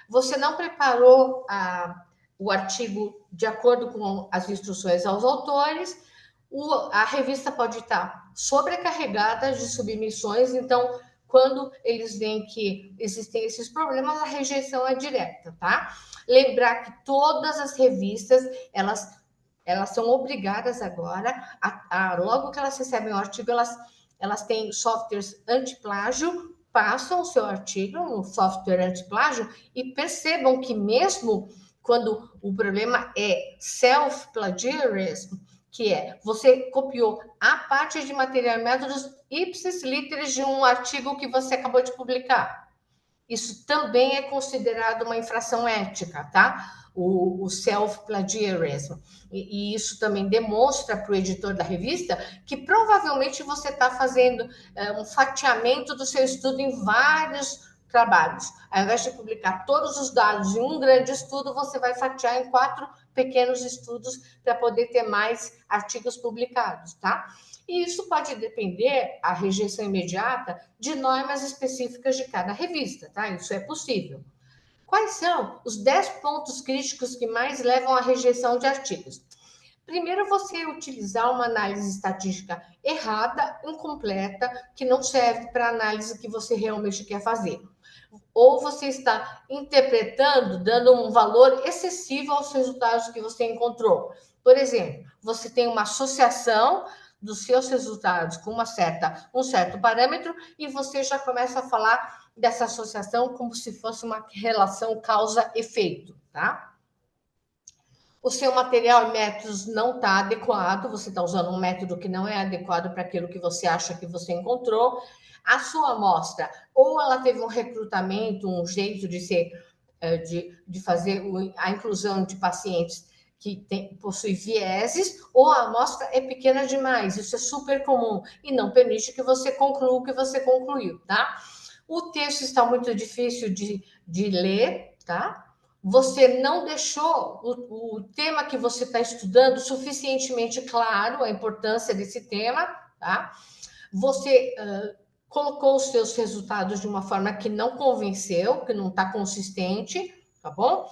Você não preparou o artigo de acordo com as instruções aos autores, a revista pode estar sobrecarregada de submissões, então, quando eles veem que existem esses problemas, a rejeição é direta, tá? Lembrar que todas as revistas, elas são obrigadas agora, logo que elas recebem o artigo, elas têm softwares anti-plágio, passam o seu artigo no software anti-plágio e percebam que mesmo quando o problema é self-plagiarism, que é você copiou a parte de material e métodos ipsis literis de um artigo que você acabou de publicar. Isso também é considerado uma infração ética, tá? O self-plagiarism. E isso também demonstra para o editor da revista que provavelmente você está fazendo um fatiamento do seu estudo em vários trabalhos. Ao invés de publicar todos os dados em um grande estudo, você vai fatiar em 4 pequenos estudos para poder ter mais artigos publicados, tá? E isso pode depender, a rejeição imediata, de normas específicas de cada revista, tá? Isso é possível. Quais são os 10 pontos críticos que mais levam à rejeição de artigos? Primeiro, você utilizar uma análise estatística errada, incompleta, que não serve para a análise que você realmente quer fazer. Ou você está interpretando, dando um valor excessivo aos resultados que você encontrou. Por exemplo, você tem uma associação dos seus resultados com um certo parâmetro e você já começa a falar dessa associação como se fosse uma relação causa-efeito, tá? O seu material e métodos não está adequado, você está usando um método que não é adequado para aquilo que você acha que você encontrou. A sua amostra, ou ela teve um recrutamento, um jeito de ser, de fazer a inclusão de pacientes que possuem vieses, ou a amostra é pequena demais, isso é super comum, e não permite que você conclua o que você concluiu, tá? O texto está muito difícil de ler, tá? Você não deixou o tema que você está estudando suficientemente claro, a importância desse tema, tá? Você colocou os seus resultados de uma forma que não convenceu, que não está consistente, tá bom?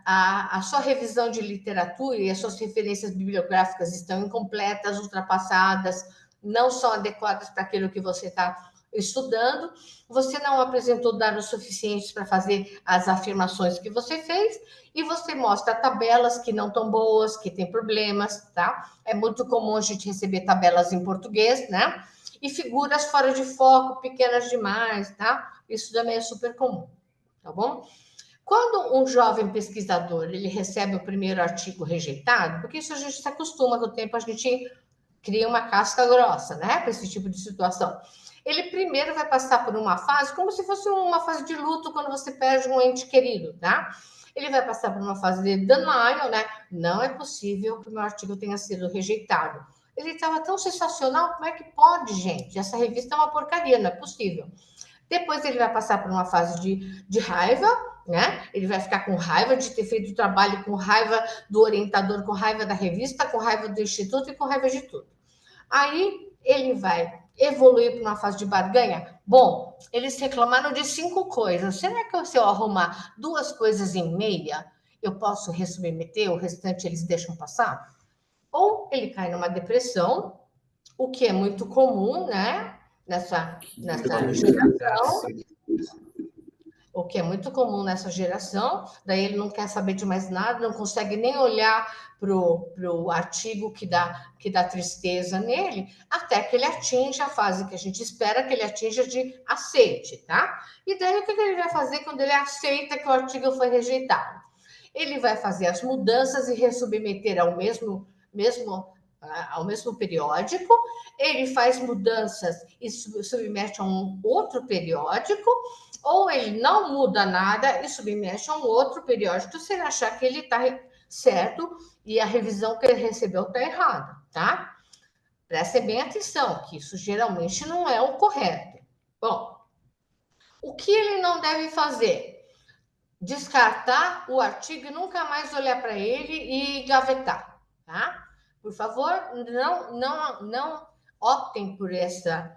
A sua revisão de literatura e as suas referências bibliográficas estão incompletas, ultrapassadas, não são adequadas para aquilo que você está estudando, você não apresentou dados suficientes para fazer as afirmações que você fez, e você mostra tabelas que não estão boas, que tem problemas, tá? É muito comum a gente receber tabelas em português, né? E figuras fora de foco, pequenas demais, tá? Isso também é super comum, tá bom? Quando um jovem pesquisador ele recebe o primeiro artigo rejeitado, porque isso a gente se acostuma, com o tempo a gente cria uma casca grossa, né, para esse tipo de situação. Ele primeiro vai passar por uma fase, como se fosse uma fase de luto quando você perde um ente querido, tá? Ele vai passar por uma fase de denial, né? Não é possível que o meu artigo tenha sido rejeitado. Ele estava tão sensacional, como é que pode, gente? Essa revista é uma porcaria, não é possível. Depois ele vai passar por uma fase de raiva, né? Ele vai ficar com raiva de ter feito o trabalho, com raiva do orientador, com raiva da revista, com raiva do instituto e com raiva de tudo. Aí ele vai evoluir para uma fase de barganha. Bom, eles reclamaram de 5 coisas. Será que se eu arrumar 2 coisas em meia, eu posso ressubmeter, o restante eles deixam passar? Ou ele cai numa depressão, o que é muito comum, né? Nessa geração. o que é muito comum nessa geração, daí ele não quer saber de mais nada, não consegue nem olhar para o artigo que dá tristeza nele, até que ele atinja a fase que a gente espera que ele atinja de aceite, tá? E daí o que ele vai fazer quando ele aceita que o artigo foi rejeitado? Ele vai fazer as mudanças e ressubmeter ao mesmo periódico, ele faz mudanças e submete a um outro periódico, ou ele não muda nada e submete a um outro periódico se ele achar que ele está certo e a revisão que ele recebeu está errada, tá? Prestem bem atenção, que isso geralmente não é o correto. Bom, o que ele não deve fazer? Descartar o artigo e nunca mais olhar para ele e gavetar, tá? Por favor, não optem por essa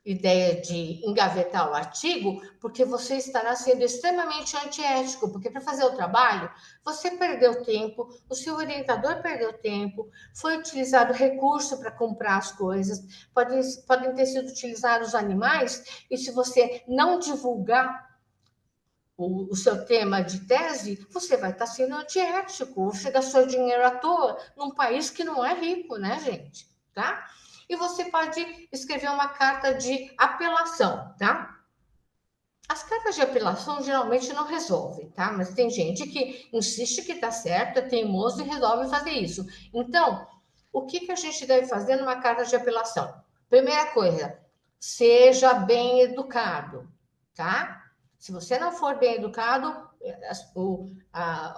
ideia de engavetar o artigo, porque você estará sendo extremamente antiético, porque para fazer o trabalho, você perdeu tempo, o seu orientador perdeu tempo, foi utilizado recurso para comprar as coisas, podem ter sido utilizados animais, e se você não divulgar o seu tema de tese, você vai estar sendo antiético, você gastou dinheiro à toa num país que não é rico, né, gente? Tá? E você pode escrever uma carta de apelação, tá? As cartas de apelação geralmente não resolvem, tá? Mas tem gente que insiste que tá certo, é teimoso e resolve fazer isso. Então, o que a gente deve fazer numa carta de apelação? Primeira coisa, seja bem educado, tá? Se você não for bem educado,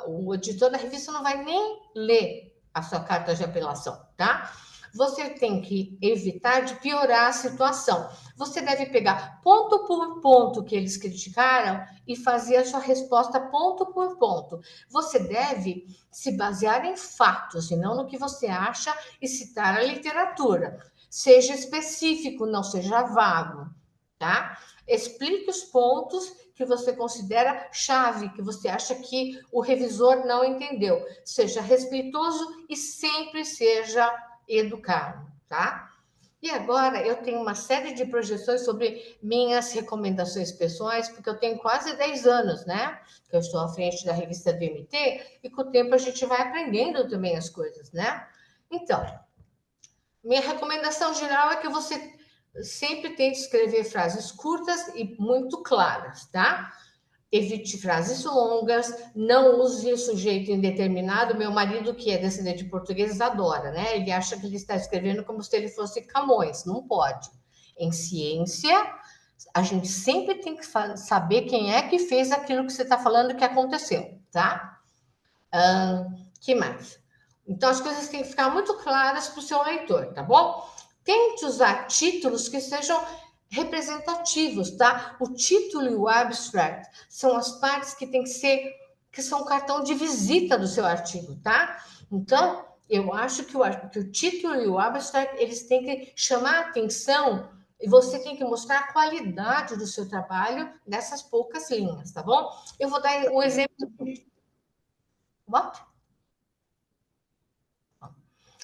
o editor da revista não vai nem ler a sua carta de apelação, tá? Você tem que evitar de piorar a situação. Você deve pegar ponto por ponto que eles criticaram e fazer a sua resposta ponto por ponto. Você deve se basear em fatos e não no que você acha e citar a literatura. Seja específico, não seja vago, tá? Explique os pontos que você considera chave, que você acha que o revisor não entendeu. Seja respeitoso e sempre seja educado, tá? E agora eu tenho uma série de projeções sobre minhas recomendações pessoais, porque eu tenho quase 10 anos, né? Que eu estou à frente da revista VMT, e com o tempo a gente vai aprendendo também as coisas, né? Então, minha recomendação geral é que você sempre tente escrever frases curtas e muito claras, tá? Evite frases longas, não use sujeito indeterminado. Meu marido, que é descendente de portugueses, adora, né? Ele acha que ele está escrevendo como se ele fosse Camões. Não pode. Em ciência, a gente sempre tem que saber quem é que fez aquilo que você está falando que aconteceu, tá? Que mais? Então, as coisas têm que ficar muito claras para o seu leitor, tá bom? Tente usar títulos que sejam representativos, tá? O título e o abstract são as partes que tem que são o cartão de visita do seu artigo, tá? Então, eu acho que o título e o abstract, eles têm que chamar a atenção e você tem que mostrar a qualidade do seu trabalho nessas poucas linhas, tá bom? Eu vou dar um exemplo. What?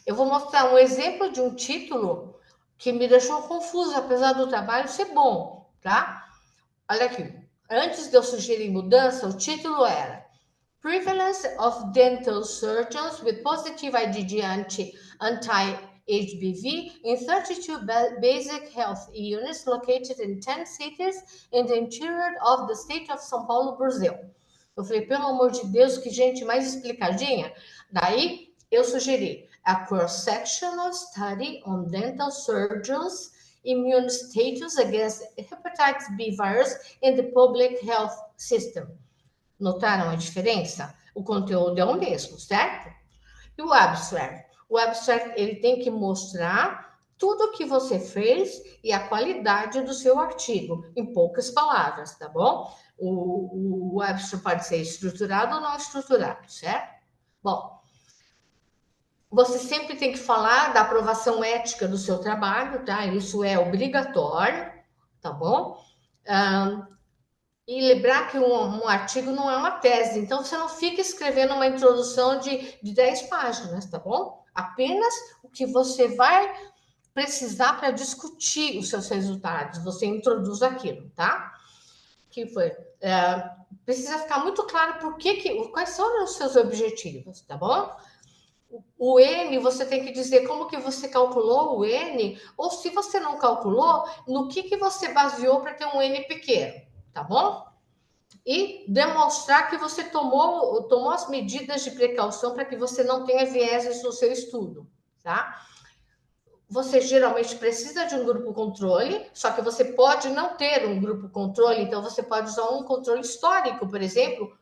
Eu vou mostrar um exemplo de um título que me deixou confusa, apesar do trabalho ser bom, tá? Olha aqui. Antes de eu sugerir mudança, o título era Prevalence of Dental Surgeons with Positive IgG Anti-HBV in 32 basic health units located in 10 cities in the interior of the state of São Paulo, Brazil. Eu falei, pelo amor de Deus, que gente mais explicadinha. Daí, eu sugeri a cross-sectional study on dental surgeons' immune status against hepatitis B virus in the public health system. Notaram a diferença? O conteúdo é o mesmo, certo? E o abstract? O abstract, ele tem que mostrar tudo o que você fez e a qualidade do seu artigo, em poucas palavras, tá bom? O abstract pode ser estruturado ou não estruturado, certo? Bom, você sempre tem que falar da aprovação ética do seu trabalho, tá? Isso é obrigatório, tá bom? E lembrar que um artigo não é uma tese, então você não fica escrevendo uma introdução de 10 páginas, tá bom? Apenas o que você vai precisar para discutir os seus resultados, você introduz aquilo, tá? que foi? Precisa ficar muito claro quais são os seus objetivos, tá bom? O N, você tem que dizer como que você calculou o N, ou se você não calculou, no que você baseou para ter um N pequeno, tá bom? E demonstrar que você tomou as medidas de precaução para que você não tenha vieses no seu estudo, tá? Você geralmente precisa de um grupo controle, só que você pode não ter um grupo controle, então você pode usar um controle histórico, por exemplo,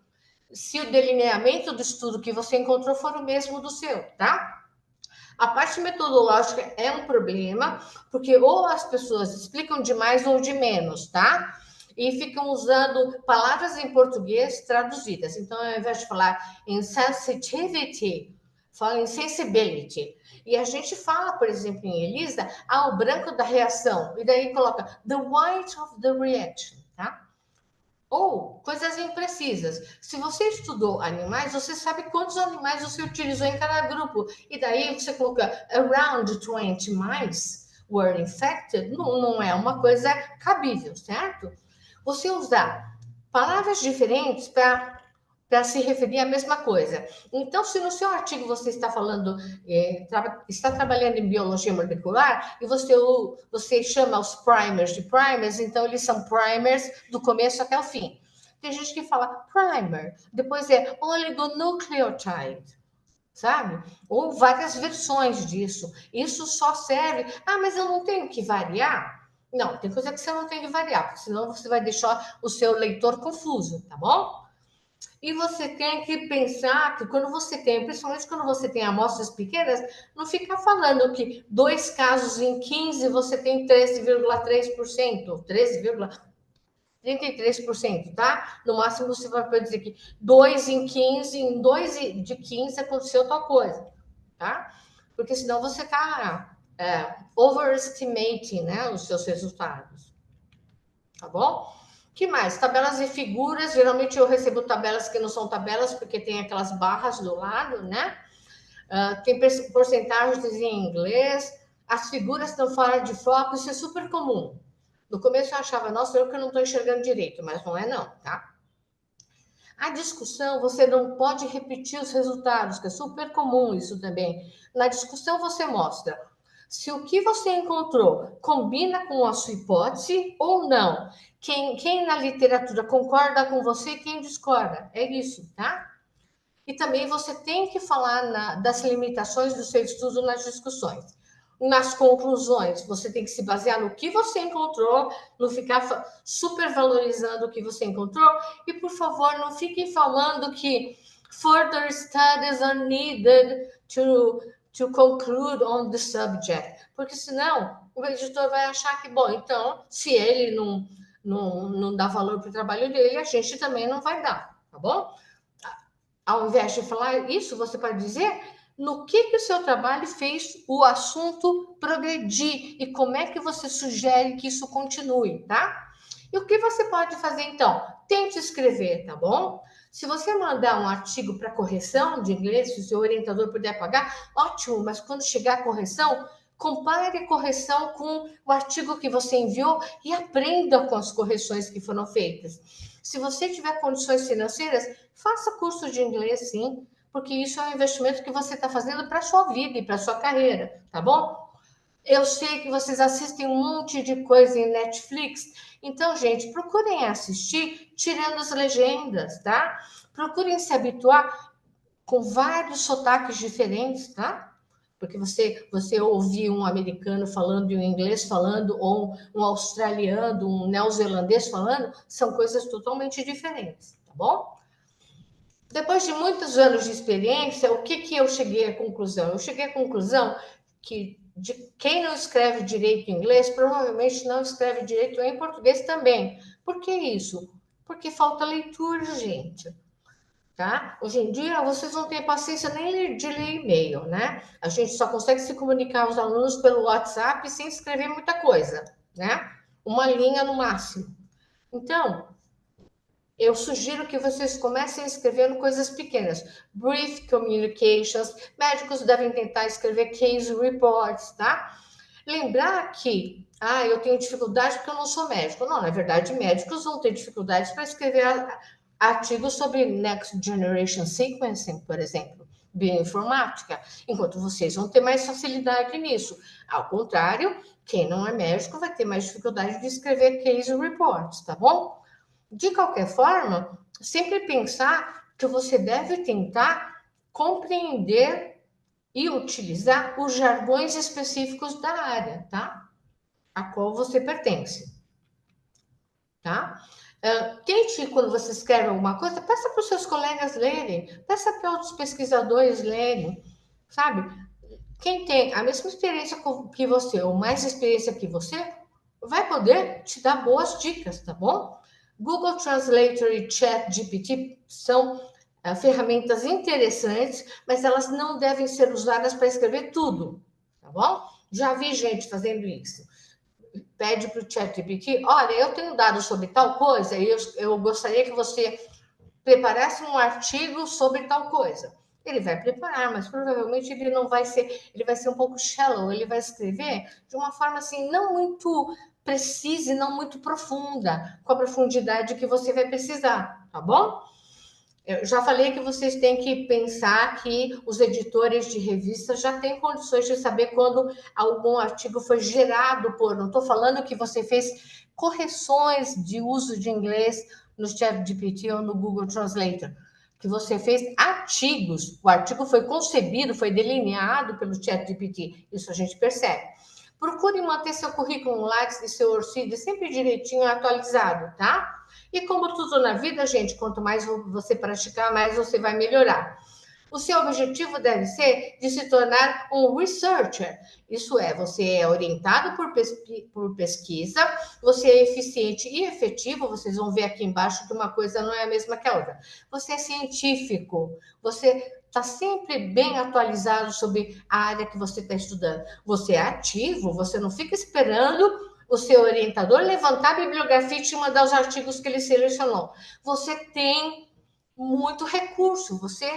se o delineamento do estudo que você encontrou for o mesmo do seu, tá? A parte metodológica é um problema, porque ou as pessoas explicam de mais ou de menos, tá? E ficam usando palavras em português traduzidas. Então, ao invés de falar em sensitivity, fala em sensibility. E a gente fala, por exemplo, em ELISA, o branco da reação. E daí coloca the white of the reaction, tá? Ou coisas imprecisas. Se você estudou animais, você sabe quantos animais você utilizou em cada grupo. E daí você coloca around 20 mice were infected, não é uma coisa cabível, certo? Você usar palavras diferentes para se referir à mesma coisa. Então, se no seu artigo você está falando, está trabalhando em biologia molecular e você chama os primers de primers, então eles são primers do começo até o fim. Tem gente que fala primer, depois é oligonucleotide, sabe? Ou várias versões disso. Isso só serve... mas eu não tenho que variar? Não, tem coisa que você não tem que variar, porque senão você vai deixar o seu leitor confuso, tá bom? E você tem que pensar que quando você tem, principalmente quando você tem amostras pequenas, não ficar falando que 2 casos em 15 você tem 13,3%, 13,33%, tá? No máximo você vai poder dizer que 2 em 15, em 2 de 15 aconteceu tal coisa, tá? Porque senão você está overestimating, né, os seus resultados, tá bom? Que mais? Tabelas e figuras. Geralmente eu recebo tabelas que não são tabelas, porque tem aquelas barras do lado, né? Tem porcentagens em inglês. As figuras estão fora de foco. Isso é super comum. No começo eu achava, nossa, eu que não estou enxergando direito, mas não é não, tá? A discussão, você não pode repetir os resultados, que é super comum isso também. Na discussão você mostra se o que você encontrou combina com a sua hipótese ou não. Quem na literatura concorda com você e quem discorda. É isso, tá? E também você tem que falar das limitações do seu estudo nas discussões. Nas conclusões, você tem que se basear no que você encontrou, não ficar supervalorizando o que você encontrou. E, por favor, não fiquem falando que further studies are needed to conclude on the subject, porque senão o editor vai achar que, bom, então, se ele não dá valor para o trabalho dele, a gente também não vai dar, tá bom? Ao invés de falar isso, você pode dizer no que o seu trabalho fez o assunto progredir e como é que você sugere que isso continue, tá? E o que você pode fazer, então? Tente escrever, tá bom? Se você mandar um artigo para correção de inglês, se o seu orientador puder pagar, ótimo, mas quando chegar a correção, compare a correção com o artigo que você enviou e aprenda com as correções que foram feitas. Se você tiver condições financeiras, faça curso de inglês, sim, porque isso é um investimento que você está fazendo para a sua vida e para a sua carreira, tá bom? Eu sei que vocês assistem um monte de coisa em Netflix, então, gente, procurem assistir tirando as legendas, tá? Procurem se habituar com vários sotaques diferentes, tá? Porque você ouvir um americano falando e um inglês falando, ou um australiano, um neozelandês falando, são coisas totalmente diferentes, tá bom? Depois de muitos anos de experiência, o que eu cheguei à conclusão? Eu cheguei à conclusão que quem não escreve direito em inglês, provavelmente não escreve direito em português também. Por que isso? Porque falta leitura, gente. Tá? Hoje em dia, vocês não têm paciência nem de ler e-mail, né? A gente só consegue se comunicar aos alunos pelo WhatsApp sem escrever muita coisa, né? Uma linha no máximo. Então, eu sugiro que vocês comecem escrevendo coisas pequenas. Brief communications. Médicos devem tentar escrever case reports, tá? Lembrar que Ah, eu tenho dificuldade porque eu não sou médico. Não, na verdade, médicos vão ter dificuldades para escrever artigos sobre Next Generation Sequencing, por exemplo, bioinformática, enquanto vocês vão ter mais facilidade nisso. Ao contrário, quem não é médico vai ter mais dificuldade de escrever case reports, tá bom? De qualquer forma, sempre pensar que você deve tentar compreender e utilizar os jargões específicos da área, tá? A qual você pertence, tá? Tente, quando você escreve alguma coisa, peça para os seus colegas lerem, peça para outros pesquisadores lerem, sabe? Quem tem a mesma experiência que você, ou mais experiência que você, vai poder te dar boas dicas, tá bom? Google Translator e ChatGPT são ferramentas interessantes, mas elas não devem ser usadas para escrever tudo, tá bom? Já vi gente fazendo isso. Pede para o ChatGPT, olha, eu tenho dados sobre tal coisa e eu gostaria que você preparasse um artigo sobre tal coisa. Ele vai preparar, mas provavelmente ele não vai ser, ele vai ser um pouco shallow, ele vai escrever de uma forma assim, não muito precisa e não muito profunda, com a profundidade que você vai precisar, tá bom? Eu já falei que vocês têm que pensar que os editores de revistas já têm condições de saber quando algum artigo foi gerado por. Não estou falando que você fez correções de uso de inglês no ChatGPT ou no Google Translator, que você fez artigos. O artigo foi concebido, foi delineado pelo ChatGPT. Isso a gente percebe. Procure manter seu currículo Lattes e seu ORCID sempre direitinho atualizado, tá? E como tudo na vida, gente, quanto mais você praticar, mais você vai melhorar. O seu objetivo deve ser de se tornar um researcher. Isso é, você é orientado por pesquisa, você é eficiente e efetivo. Vocês vão ver aqui embaixo que uma coisa não é a mesma que a outra. Você é científico, você está sempre bem atualizado sobre a área que você está estudando. Você é ativo, você não fica esperando o seu orientador levantar a bibliografia e te mandar os artigos que ele selecionou. Você tem muito recurso, você,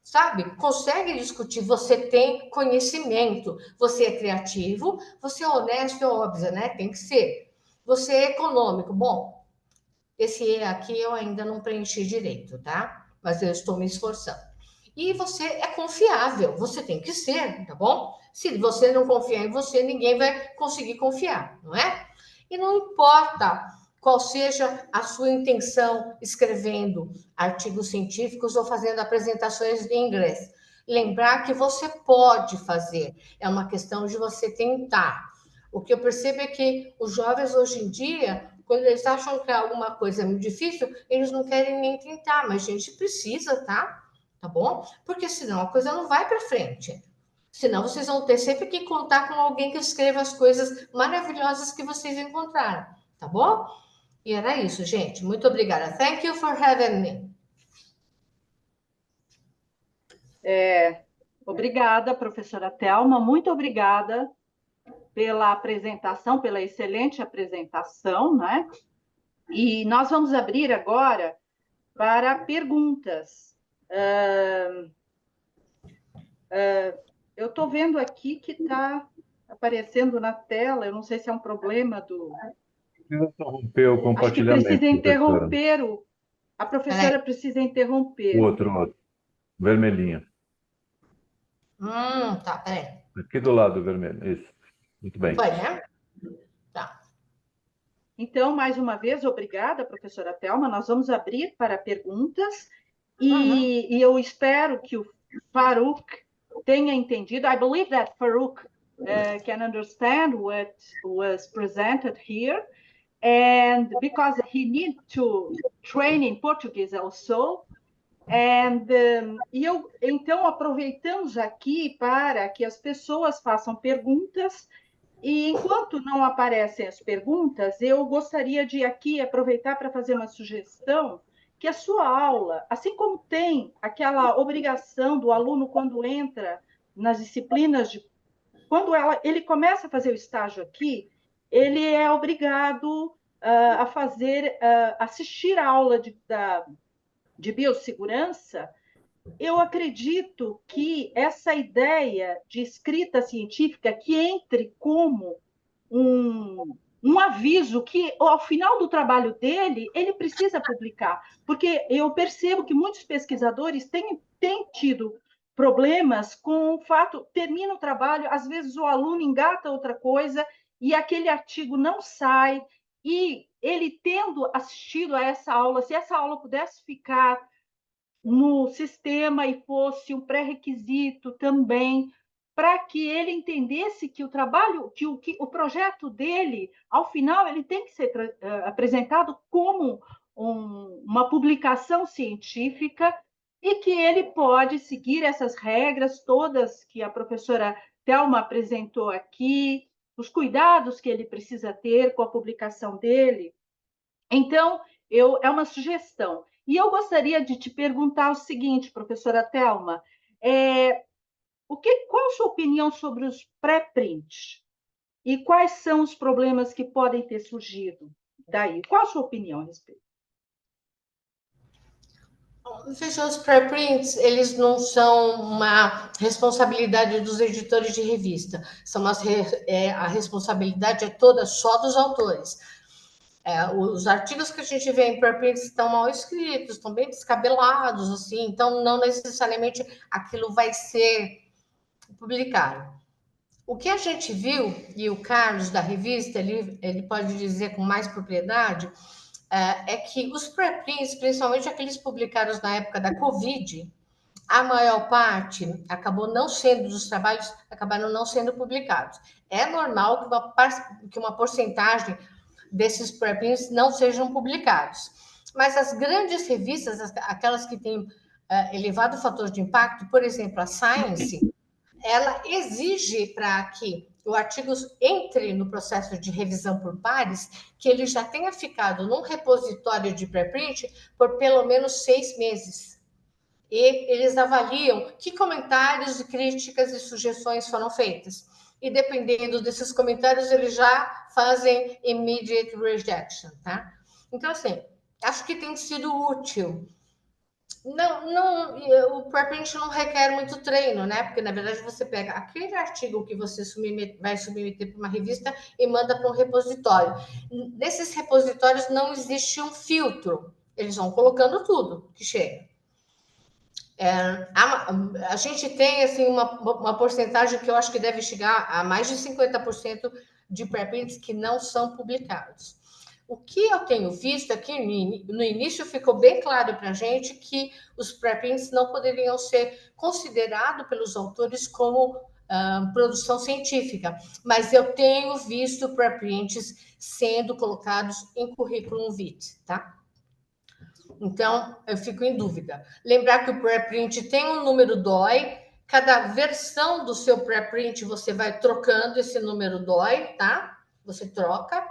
sabe, consegue discutir, você tem conhecimento, você é criativo, você é honesto, é óbvio, né? Tem que ser. Você é econômico. Bom, esse E aqui eu ainda não preenchi direito, tá? Mas eu estou me esforçando. E você é confiável, você tem que ser, tá bom? Se você não confiar em você, ninguém vai conseguir confiar, não é? E não importa qual seja a sua intenção escrevendo artigos científicos ou fazendo apresentações em inglês. Lembrar que você pode fazer, é uma questão de você tentar. O que eu percebo é que os jovens hoje em dia, quando eles acham que alguma coisa é muito difícil, eles não querem nem tentar, mas a gente precisa, tá? Tá bom? Porque senão a coisa não vai para frente. Senão vocês vão ter sempre que contar com alguém que escreva as coisas maravilhosas que vocês encontraram, tá bom? E era isso, gente. Muito obrigada. Thank you for having me. Obrigada, professora Thelma, muito obrigada pela apresentação, pela excelente apresentação, né? E nós vamos abrir agora para perguntas. Eu estou vendo aqui que está aparecendo na tela, eu não sei se é um problema do... Precisa interromper o Acho que compartilhamento, precisa professora. interromper a professora precisa interromper. Outro. Vermelhinho. Tá, peraí. Aqui do lado, vermelho. Isso. Muito bem. Foi, né? Tá. Então, mais uma vez, obrigada, professora Thelma. Nós vamos abrir para perguntas e eu espero que o Farouk tenha entendido. I believe that Farouk can understand what was presented here, and because he needs to train in Portuguese also. Então, aproveitamos aqui para que as pessoas façam perguntas. E enquanto não aparecem as perguntas, eu gostaria de aqui aproveitar para fazer uma sugestão que a sua aula, assim como tem aquela obrigação do aluno quando entra nas disciplinas, quando ele começa a fazer o estágio aqui, ele é obrigado a assistir a aula de biossegurança. Eu acredito que essa ideia de escrita científica que entre como um aviso que, ao final do trabalho dele, ele precisa publicar, porque eu percebo que muitos pesquisadores têm tido problemas com o fato, termina o trabalho, às vezes o aluno engata outra coisa e aquele artigo não sai, e ele tendo assistido a essa aula, se essa aula pudesse ficar no sistema e fosse um pré-requisito também, para que ele entendesse que o trabalho, que o projeto dele, ao final, ele tem que ser apresentado como uma publicação científica e que ele pode seguir essas regras todas que a professora Thelma apresentou aqui, os cuidados que ele precisa ter com a publicação dele. Então, é uma sugestão. E eu gostaria de te perguntar o seguinte, professora Thelma, qual a sua opinião sobre os pré-prints? E quais são os problemas que podem ter surgido daí? Qual a sua opinião a respeito? Veja, os pré-prints, eles não são uma responsabilidade dos editores de revista, a responsabilidade é toda só dos autores. Os artigos que a gente vê em pré-prints estão mal escritos, estão bem descabelados, assim, então não necessariamente aquilo vai ser publicado. O que a gente viu, e o Carlos da revista, ele pode dizer com mais propriedade, é que os pré-prints, principalmente aqueles publicados na época da Covid, a maior parte acabou não sendo, dos trabalhos acabaram não sendo publicados. É normal que uma porcentagem desses pré-prints não sejam publicados. Mas as grandes revistas, aquelas que têm elevado fator de impacto, por exemplo, a Science, ela exige para que o artigo entre no processo de revisão por pares, que ele já tenha ficado num repositório de pré-print por pelo menos 6 meses. E eles avaliam que comentários, críticas e sugestões foram feitas. E dependendo desses comentários, eles já fazem immediate rejection, tá? Então, assim, acho que tem sido útil. O pré-print não requer muito treino, né? Porque, na verdade, você pega aquele artigo que você vai submeter para uma revista e manda para um repositório. Nesses repositórios não existe um filtro. Eles vão colocando tudo que chega. A gente tem assim, uma porcentagem que eu acho que deve chegar a mais de 50% de pré-prints que não são publicados. O que eu tenho visto é que no início ficou bem claro para a gente que os pré-prints não poderiam ser considerados pelos autores como produção científica, mas eu tenho visto pré-prints sendo colocados em currículo vitae, tá? Então, eu fico em dúvida. Lembrar que o pré-print tem um número DOI, cada versão do seu pré-print você vai trocando esse número DOI, tá? Você troca.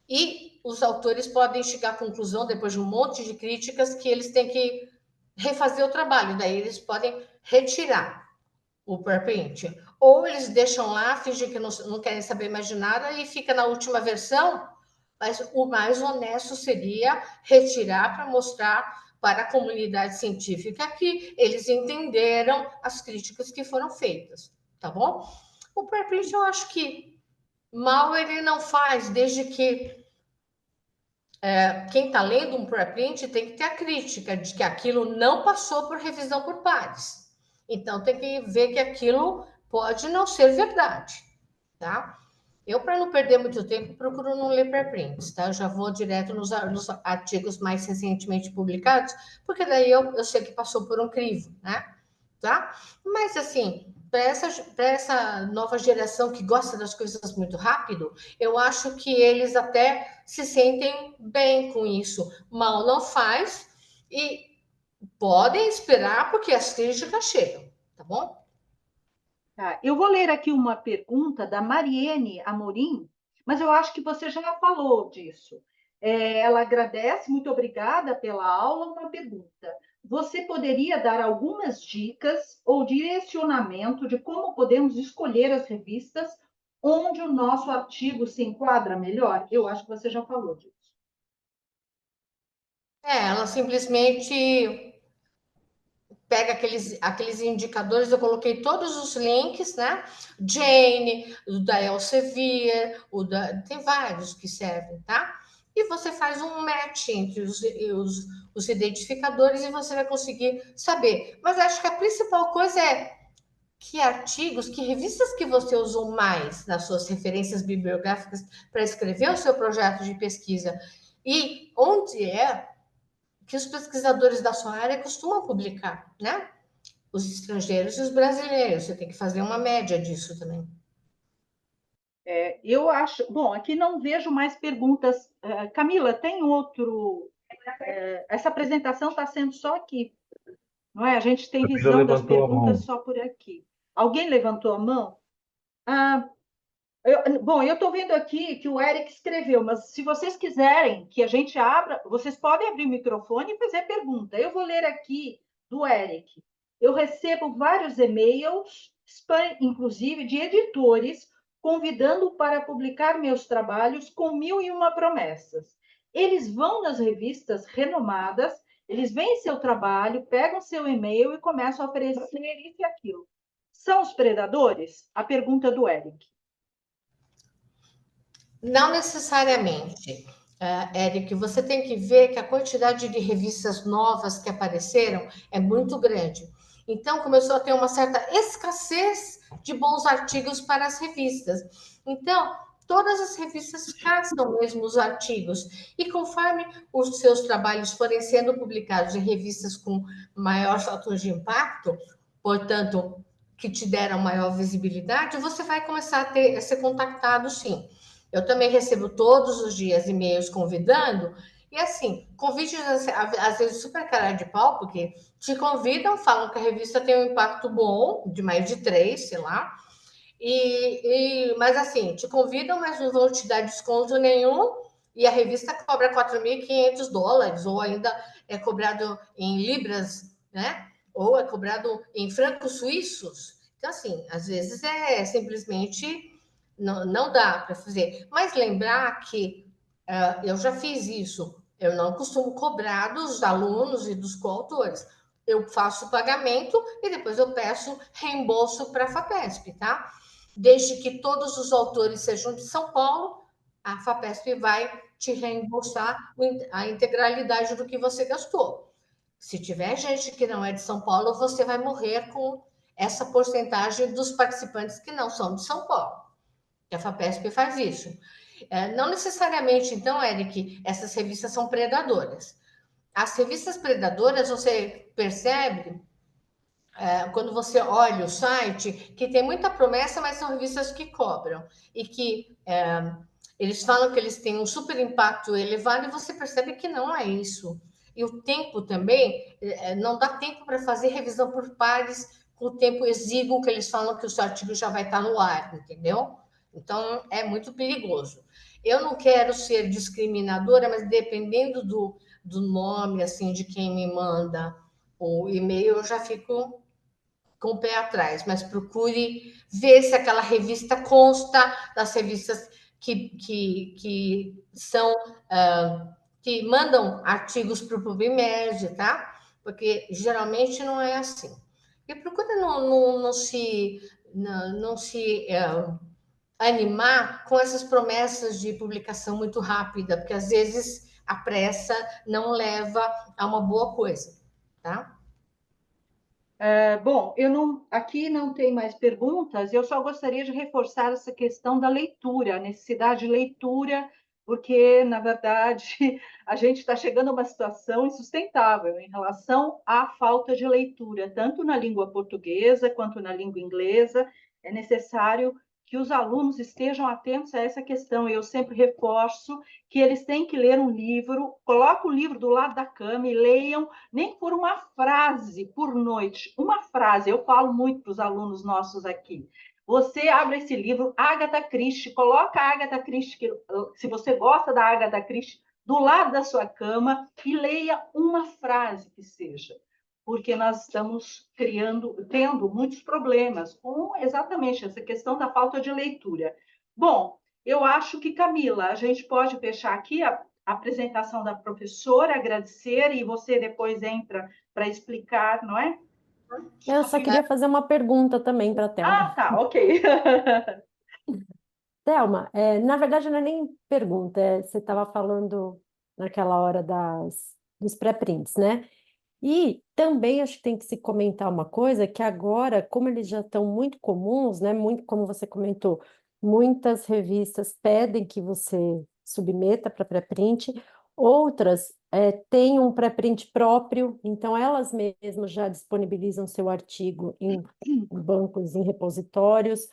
E os autores podem chegar à conclusão, depois de um monte de críticas, que eles têm que refazer o trabalho. Daí eles podem retirar o pré-print. Ou eles deixam lá, fingem que não querem saber mais de nada e fica na última versão. Mas o mais honesto seria retirar para mostrar para a comunidade científica que eles entenderam as críticas que foram feitas, tá bom? O pré-print eu acho que mal ele não faz, desde que quem está lendo um pré-print tem que ter a crítica de que aquilo não passou por revisão por pares. Então tem que ver que aquilo pode não ser verdade, tá? Eu, para não perder muito tempo, procuro não ler pré-prints, tá? Eu já vou direto nos artigos mais recentemente publicados, porque daí eu sei que passou por um crivo, né? Tá? Mas, assim, para essa nova geração que gosta das coisas muito rápido, eu acho que eles até se sentem bem com isso. Mal não faz e podem esperar, porque as críticas chegam, tá bom? Eu vou ler aqui uma pergunta da Mariene Amorim, mas eu acho que você já falou disso. Ela agradece, muito obrigada pela aula. Uma pergunta: você poderia dar algumas dicas ou direcionamento de como podemos escolher as revistas onde o nosso artigo se enquadra melhor? Eu acho que você já falou disso. Ela simplesmente pega aqueles indicadores, eu coloquei todos os links, né? Jane, o da Elsevier, tem vários que servem, tá? E você faz um match entre os identificadores e você vai conseguir saber. Mas acho que a principal coisa é que artigos, que revistas que você usou mais nas suas referências bibliográficas para escrever o seu projeto de pesquisa e onde é que os pesquisadores da sua área costumam publicar, né? Os estrangeiros e os brasileiros. Você tem que fazer uma média disso também. Eu acho. Bom, aqui não vejo mais perguntas. Camila, tem outro. Essa apresentação está sendo só aqui, não é? A gente tem visão das perguntas só por aqui. Alguém levantou a mão? Bom, eu estou vendo aqui que o Eric escreveu, mas se vocês quiserem que a gente abra, vocês podem abrir o microfone e fazer pergunta. Eu vou ler aqui do Eric. Eu recebo vários e-mails, spam, inclusive, de editores, convidando para publicar meus trabalhos com 1001 promessas. Eles vão nas revistas renomadas, eles veem seu trabalho, pegam seu e-mail e começam a oferecer isso e aquilo. São os predadores? A pergunta do Eric. Não necessariamente, Eric, você tem que ver que a quantidade de revistas novas que apareceram é muito grande. Então, começou a ter uma certa escassez de bons artigos para as revistas. Então, todas as revistas caçam mesmo os artigos. E conforme os seus trabalhos forem sendo publicados em revistas com maior fator de impacto, portanto, que te deram maior visibilidade, você vai começar a ser contactado, sim. Eu também recebo todos os dias e-mails convidando, e assim, convites às vezes super cara de pau, porque te convidam, falam que a revista tem um impacto bom, de mais de 3, sei lá, mas assim, te convidam, mas não vão te dar desconto nenhum, e a revista cobra $4.500, ou ainda é cobrado em libras, né? Ou é cobrado em francos suíços. Então, assim, às vezes é simplesmente não dá para fazer. Mas lembrar que eu já fiz isso. Eu não costumo cobrar dos alunos e dos coautores. Eu faço o pagamento e depois eu peço reembolso para a FAPESP, tá? Desde que todos os autores sejam de São Paulo, a FAPESP vai te reembolsar a integralidade do que você gastou. Se tiver gente que não é de São Paulo, você vai morrer com essa porcentagem dos participantes que não são de São Paulo. A FAPESP faz isso. Não necessariamente, então, Eric, essas revistas são predadoras. As revistas predadoras, você percebe, quando você olha o site, que tem muita promessa, mas são revistas que cobram. E que eles falam que eles têm um super impacto elevado e você percebe que não é isso. E o tempo também, não dá tempo para fazer revisão por pares com o tempo exíguo que eles falam que o seu artigo já vai estar no ar, entendeu? Então, é muito perigoso. Eu não quero ser discriminadora, mas dependendo do nome, assim, de quem me manda o e-mail, eu já fico com o pé atrás. Mas procure ver se aquela revista consta das revistas que são... que mandam artigos para o PubMed, tá? Porque geralmente não é assim. E procura não se animar com essas promessas de publicação muito rápida, porque às vezes a pressa não leva a uma boa coisa, tá? Bom, aqui não tem mais perguntas, eu só gostaria de reforçar essa questão da leitura, a necessidade de leitura, porque, na verdade, a gente está chegando a uma situação insustentável em relação à falta de leitura, tanto na língua portuguesa quanto na língua inglesa. É necessário que os alunos estejam atentos a essa questão. Eu sempre reforço que eles têm que ler um livro, coloca o livro do lado da cama e leiam, nem por uma frase por noite. Uma frase, eu falo muito para os alunos nossos aqui. Você abre esse livro, Agatha Christie, coloca a Agatha Christie, se você gosta da Agatha Christie, do lado da sua cama e leia uma frase que seja. Porque nós estamos tendo muitos problemas com exatamente essa questão da falta de leitura. Bom, eu acho que, Camila, a gente pode fechar aqui a apresentação da professora, agradecer, e você depois entra para explicar, não é? Eu só queria fazer uma pergunta também para a Thelma. Ah, tá, ok. Thelma, na verdade não é nem pergunta, você estava falando naquela hora dos pré-prints, né? E também acho que tem que se comentar uma coisa, que agora, como eles já estão muito comuns, né? Muito, como você comentou, muitas revistas pedem que você submeta para pré-print, outras têm um pré-print próprio, então elas mesmas já disponibilizam seu artigo em bancos, em repositórios.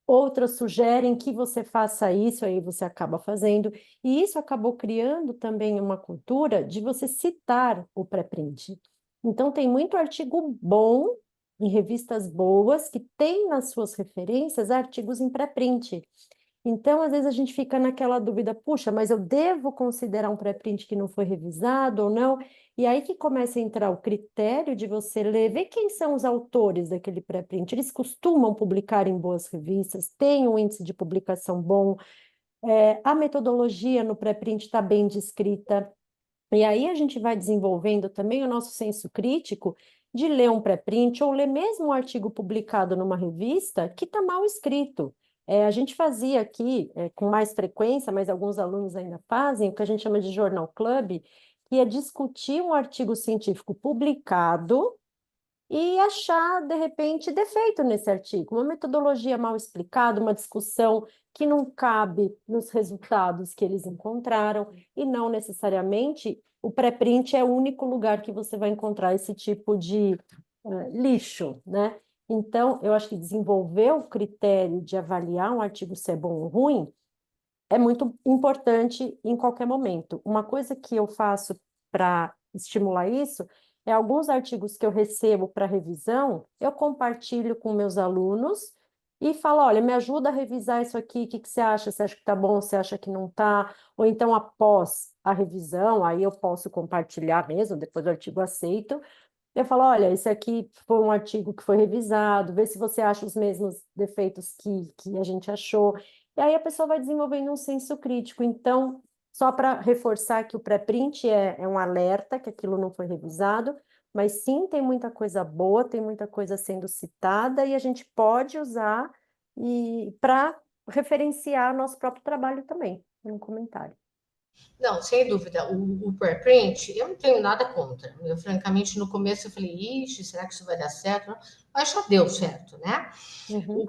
Outras sugerem que você faça isso, aí você acaba fazendo. E isso acabou criando também uma cultura de você citar o pré-print. Então, tem muito artigo bom em revistas boas que tem nas suas referências artigos em pré-print. Então, às vezes a gente fica naquela dúvida, puxa, mas eu devo considerar um pré-print que não foi revisado ou não? E aí que começa a entrar o critério de você ler, ver quem são os autores daquele pré-print. Eles costumam publicar em boas revistas, têm um índice de publicação bom, a metodologia no pré-print está bem descrita. E aí a gente vai desenvolvendo também o nosso senso crítico de ler um pré-print ou ler mesmo um artigo publicado numa revista que está mal escrito. A gente fazia aqui com mais frequência, mas alguns alunos ainda fazem, o que a gente chama de jornal club, que é discutir um artigo científico publicado e achar, de repente, defeito nesse artigo, uma metodologia mal explicada, uma discussão que não cabe nos resultados que eles encontraram, e não necessariamente o pré-print é o único lugar que você vai encontrar esse tipo de lixo, né? Então, eu acho que desenvolver o critério de avaliar um artigo se é bom ou ruim é muito importante em qualquer momento. Uma coisa que eu faço para estimular isso é alguns artigos que eu recebo para revisão, eu compartilho com meus alunos e falo, olha, me ajuda a revisar isso aqui, o que que você acha? Você acha que está bom? Você acha que não está? Ou então, após a revisão, aí eu posso compartilhar mesmo, depois do artigo aceito, eu falo, olha, esse aqui foi um artigo que foi revisado, vê se você acha os mesmos defeitos que a gente achou. E aí a pessoa vai desenvolvendo um senso crítico. Então, só para reforçar que o pré-print é um alerta, que aquilo não foi revisado, mas sim tem muita coisa boa, tem muita coisa sendo citada, e a gente pode usar para referenciar nosso próprio trabalho também, um comentário. Não, sem dúvida. O preprint, eu não tenho nada contra. Eu, francamente, no começo eu falei, ixi, será que isso vai dar certo? Mas já deu certo, né? Uhum.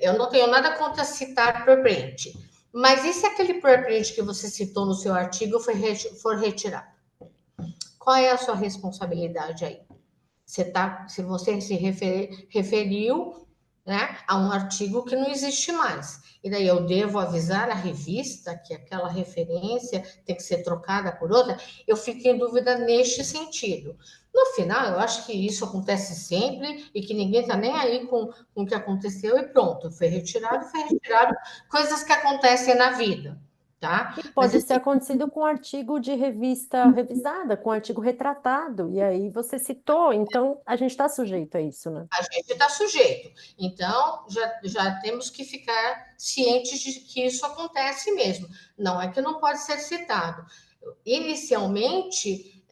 Eu não tenho nada contra citar preprint. Mas e se aquele preprint que você citou no seu artigo for retirado? Qual é a sua responsabilidade aí? Se você se referiu, né, a um artigo que não existe mais. E daí eu devo avisar a revista que aquela referência tem que ser trocada por outra. Eu fico em dúvida neste sentido. No final, eu acho que isso acontece sempre e que ninguém está nem aí com o que aconteceu e pronto, foi retirado, coisas que acontecem na vida, tá? E Mas pode ter acontecido com um artigo de revista revisada, com um artigo retratado, e aí você citou, então a gente está sujeito a isso, né? a gente está sujeito. Então, já temos que ficar cientes de que isso acontece mesmo. Não é que não pode ser citado. Inicialmente,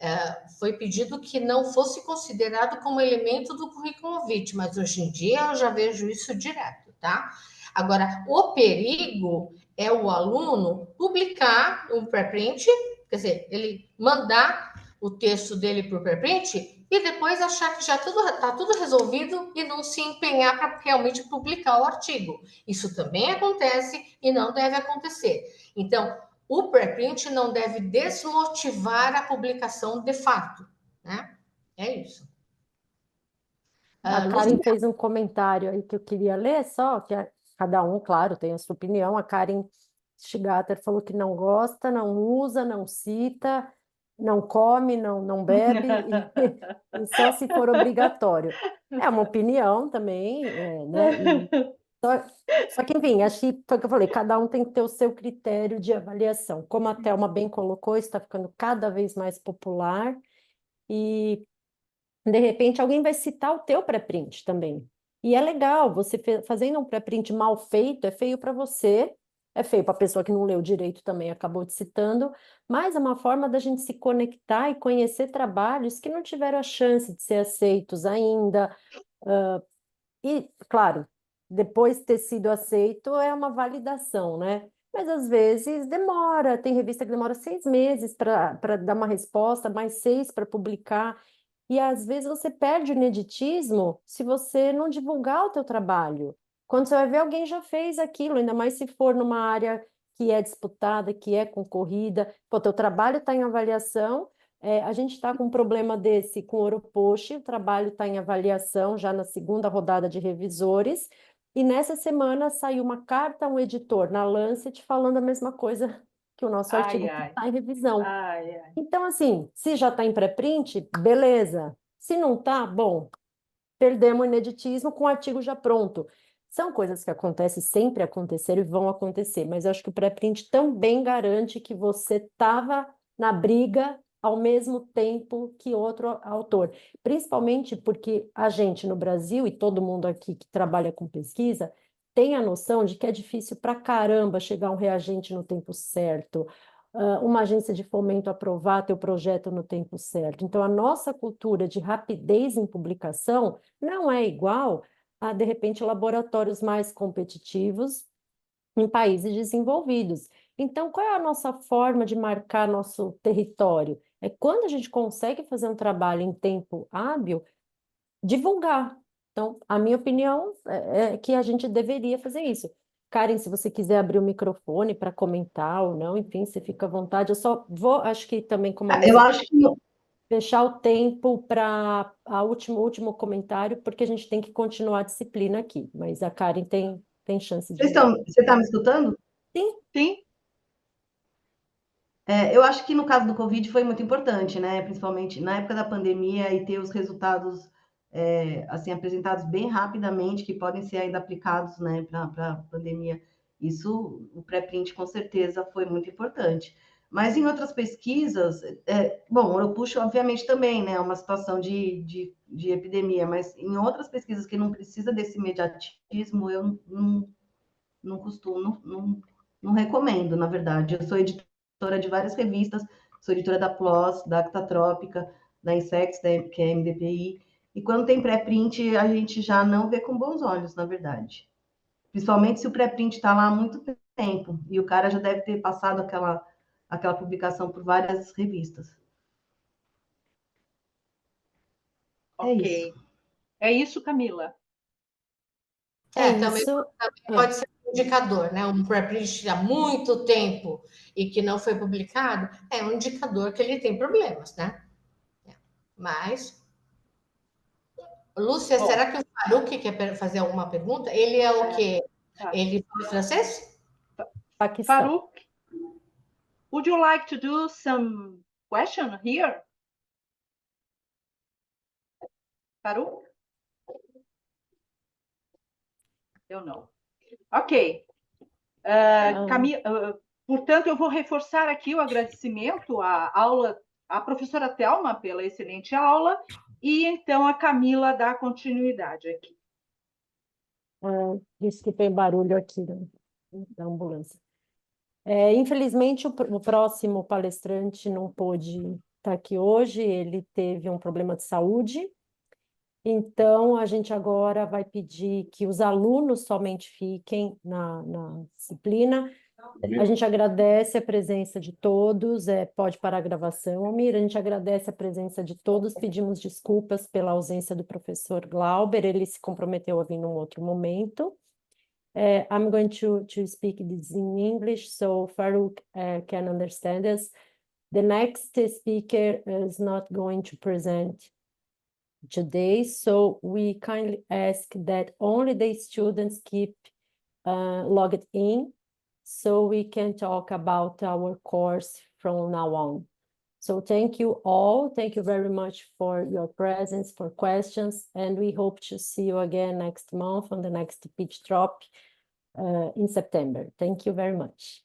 foi pedido que não fosse considerado como elemento do currículo vitae, mas hoje em dia eu já vejo isso direto, tá? Agora, o perigo é o aluno publicar um preprint, quer dizer, ele mandar o texto dele para o preprint e depois achar que já está tudo resolvido e não se empenhar para realmente publicar o artigo. Isso também acontece e não deve acontecer. Então, o preprint não deve desmotivar a publicação de fato, né? É isso. A Karen fez um comentário aí que eu queria ler, só que cada um, claro, tem a sua opinião. A Karen Stigater falou que não gosta, não usa, não cita, não come, não bebe, e só se for obrigatório. É uma opinião também, né? Só que, enfim, acho que foi o que eu falei, cada um tem que ter o seu critério de avaliação. Como a Thelma bem colocou, está ficando cada vez mais popular e de repente, alguém vai citar o teu pré-print também. E é legal, você fazendo um pré-print mal feito, é feio para você, É feio para a pessoa que não leu direito também, acabou te citando, mas é uma forma da gente se conectar e conhecer trabalhos que não tiveram a chance de ser aceitos ainda. E, claro, depois de ter sido aceito é uma validação, né? Mas às vezes demora, tem revista que demora 6 meses para dar uma resposta, mais 6 para publicar. E às vezes você perde o ineditismo se você não divulgar o teu trabalho. Quando você vai ver, alguém já fez aquilo, ainda mais se for numa área que é disputada, que é concorrida. Pô, teu trabalho está em avaliação, a gente está com um problema desse com o Oropochi, o trabalho está em avaliação já na segunda rodada de revisores, e nessa semana saiu uma carta a um editor na Lancet falando a mesma coisa que o nosso Ai, artigo, que ai, está em revisão. ai, ai. Então, assim, se já está em pré-print, beleza. Se não está, bom, perdemos o ineditismo com o artigo já pronto. São coisas que acontecem, sempre aconteceram e vão acontecer, mas eu acho que o pré-print também garante que você estava na briga ao mesmo tempo que outro autor. Principalmente porque a gente no Brasil, e todo mundo aqui que trabalha com pesquisa, tem a noção de que é difícil pra caramba chegar um reagente no tempo certo, uma agência de fomento aprovar teu projeto no tempo certo. Então, a nossa cultura de rapidez em publicação não é igual a, de repente, laboratórios mais competitivos em países desenvolvidos. Então, qual é a nossa forma de marcar nosso território? É quando a gente consegue fazer um trabalho em tempo hábil, divulgar. Então, a minha opinião é que a gente deveria fazer isso. Karen, se você quiser abrir o microfone para comentar ou não, enfim, você fica à vontade. Eu só vou, acho que também, como a Eu Luísa, acho que fechar o tempo para o último comentário, porque a gente tem que continuar a disciplina aqui. Mas a Karen tem chance de. você está me escutando? Sim, Sim, Eu acho que no caso do Covid foi muito importante, né? Principalmente na época da pandemia e ter os resultados assim apresentados bem rapidamente, que podem ser ainda aplicados, né, para a pandemia. Isso, o pré-print com certeza foi muito importante. Mas em outras pesquisas, bom, o Oropuxo, obviamente, também, né? É uma situação de epidemia, mas em outras pesquisas que não precisa desse imediatismo, eu não costumo, não recomendo, na verdade. Eu sou editora de várias revistas, sou editora da PLOS, da Actatrópica, da Insects, que é a MDPI, e quando tem pré-print, a gente já não vê com bons olhos, na verdade. Principalmente se o pré-print está lá há muito tempo, e o cara já deve ter passado aquela publicação por várias revistas. É ok. isso. É isso, Camila. Também isso. pode ser um indicador, né? Um pré-print há muito tempo e que não foi publicado, é um indicador que ele tem problemas, né? Mas, Lúcia, Bom, será que o Faruque quer fazer alguma pergunta? Ele é o quê? tá. Ele fala francês? Paquistão. Farouk, would you like to do some question here? Farouk? Eu não. Ok. Portanto, eu vou reforçar aqui o agradecimento à professora Thelma pela excelente aula, e então a Camila dá continuidade aqui. Desculpem o barulho aqui da ambulância. Infelizmente, o próximo palestrante não pôde estar aqui hoje, ele teve um problema de saúde, então a gente agora vai pedir que os alunos somente fiquem na disciplina. A gente agradece a presença de todos, pode parar a gravação, Almir, a gente agradece a presença de todos, pedimos desculpas pela ausência do professor Glauber, ele se comprometeu a vir num outro momento. I'm going to speak this in English so Farouk can understand us. The next speaker is not going to present today, so we kindly ask that only the students keep logged in so we can talk about our course from now on. So thank you all. Thank you very much for your presence, for questions, and we hope to see you again next month on the next Pitch Drop in September. Thank you very much.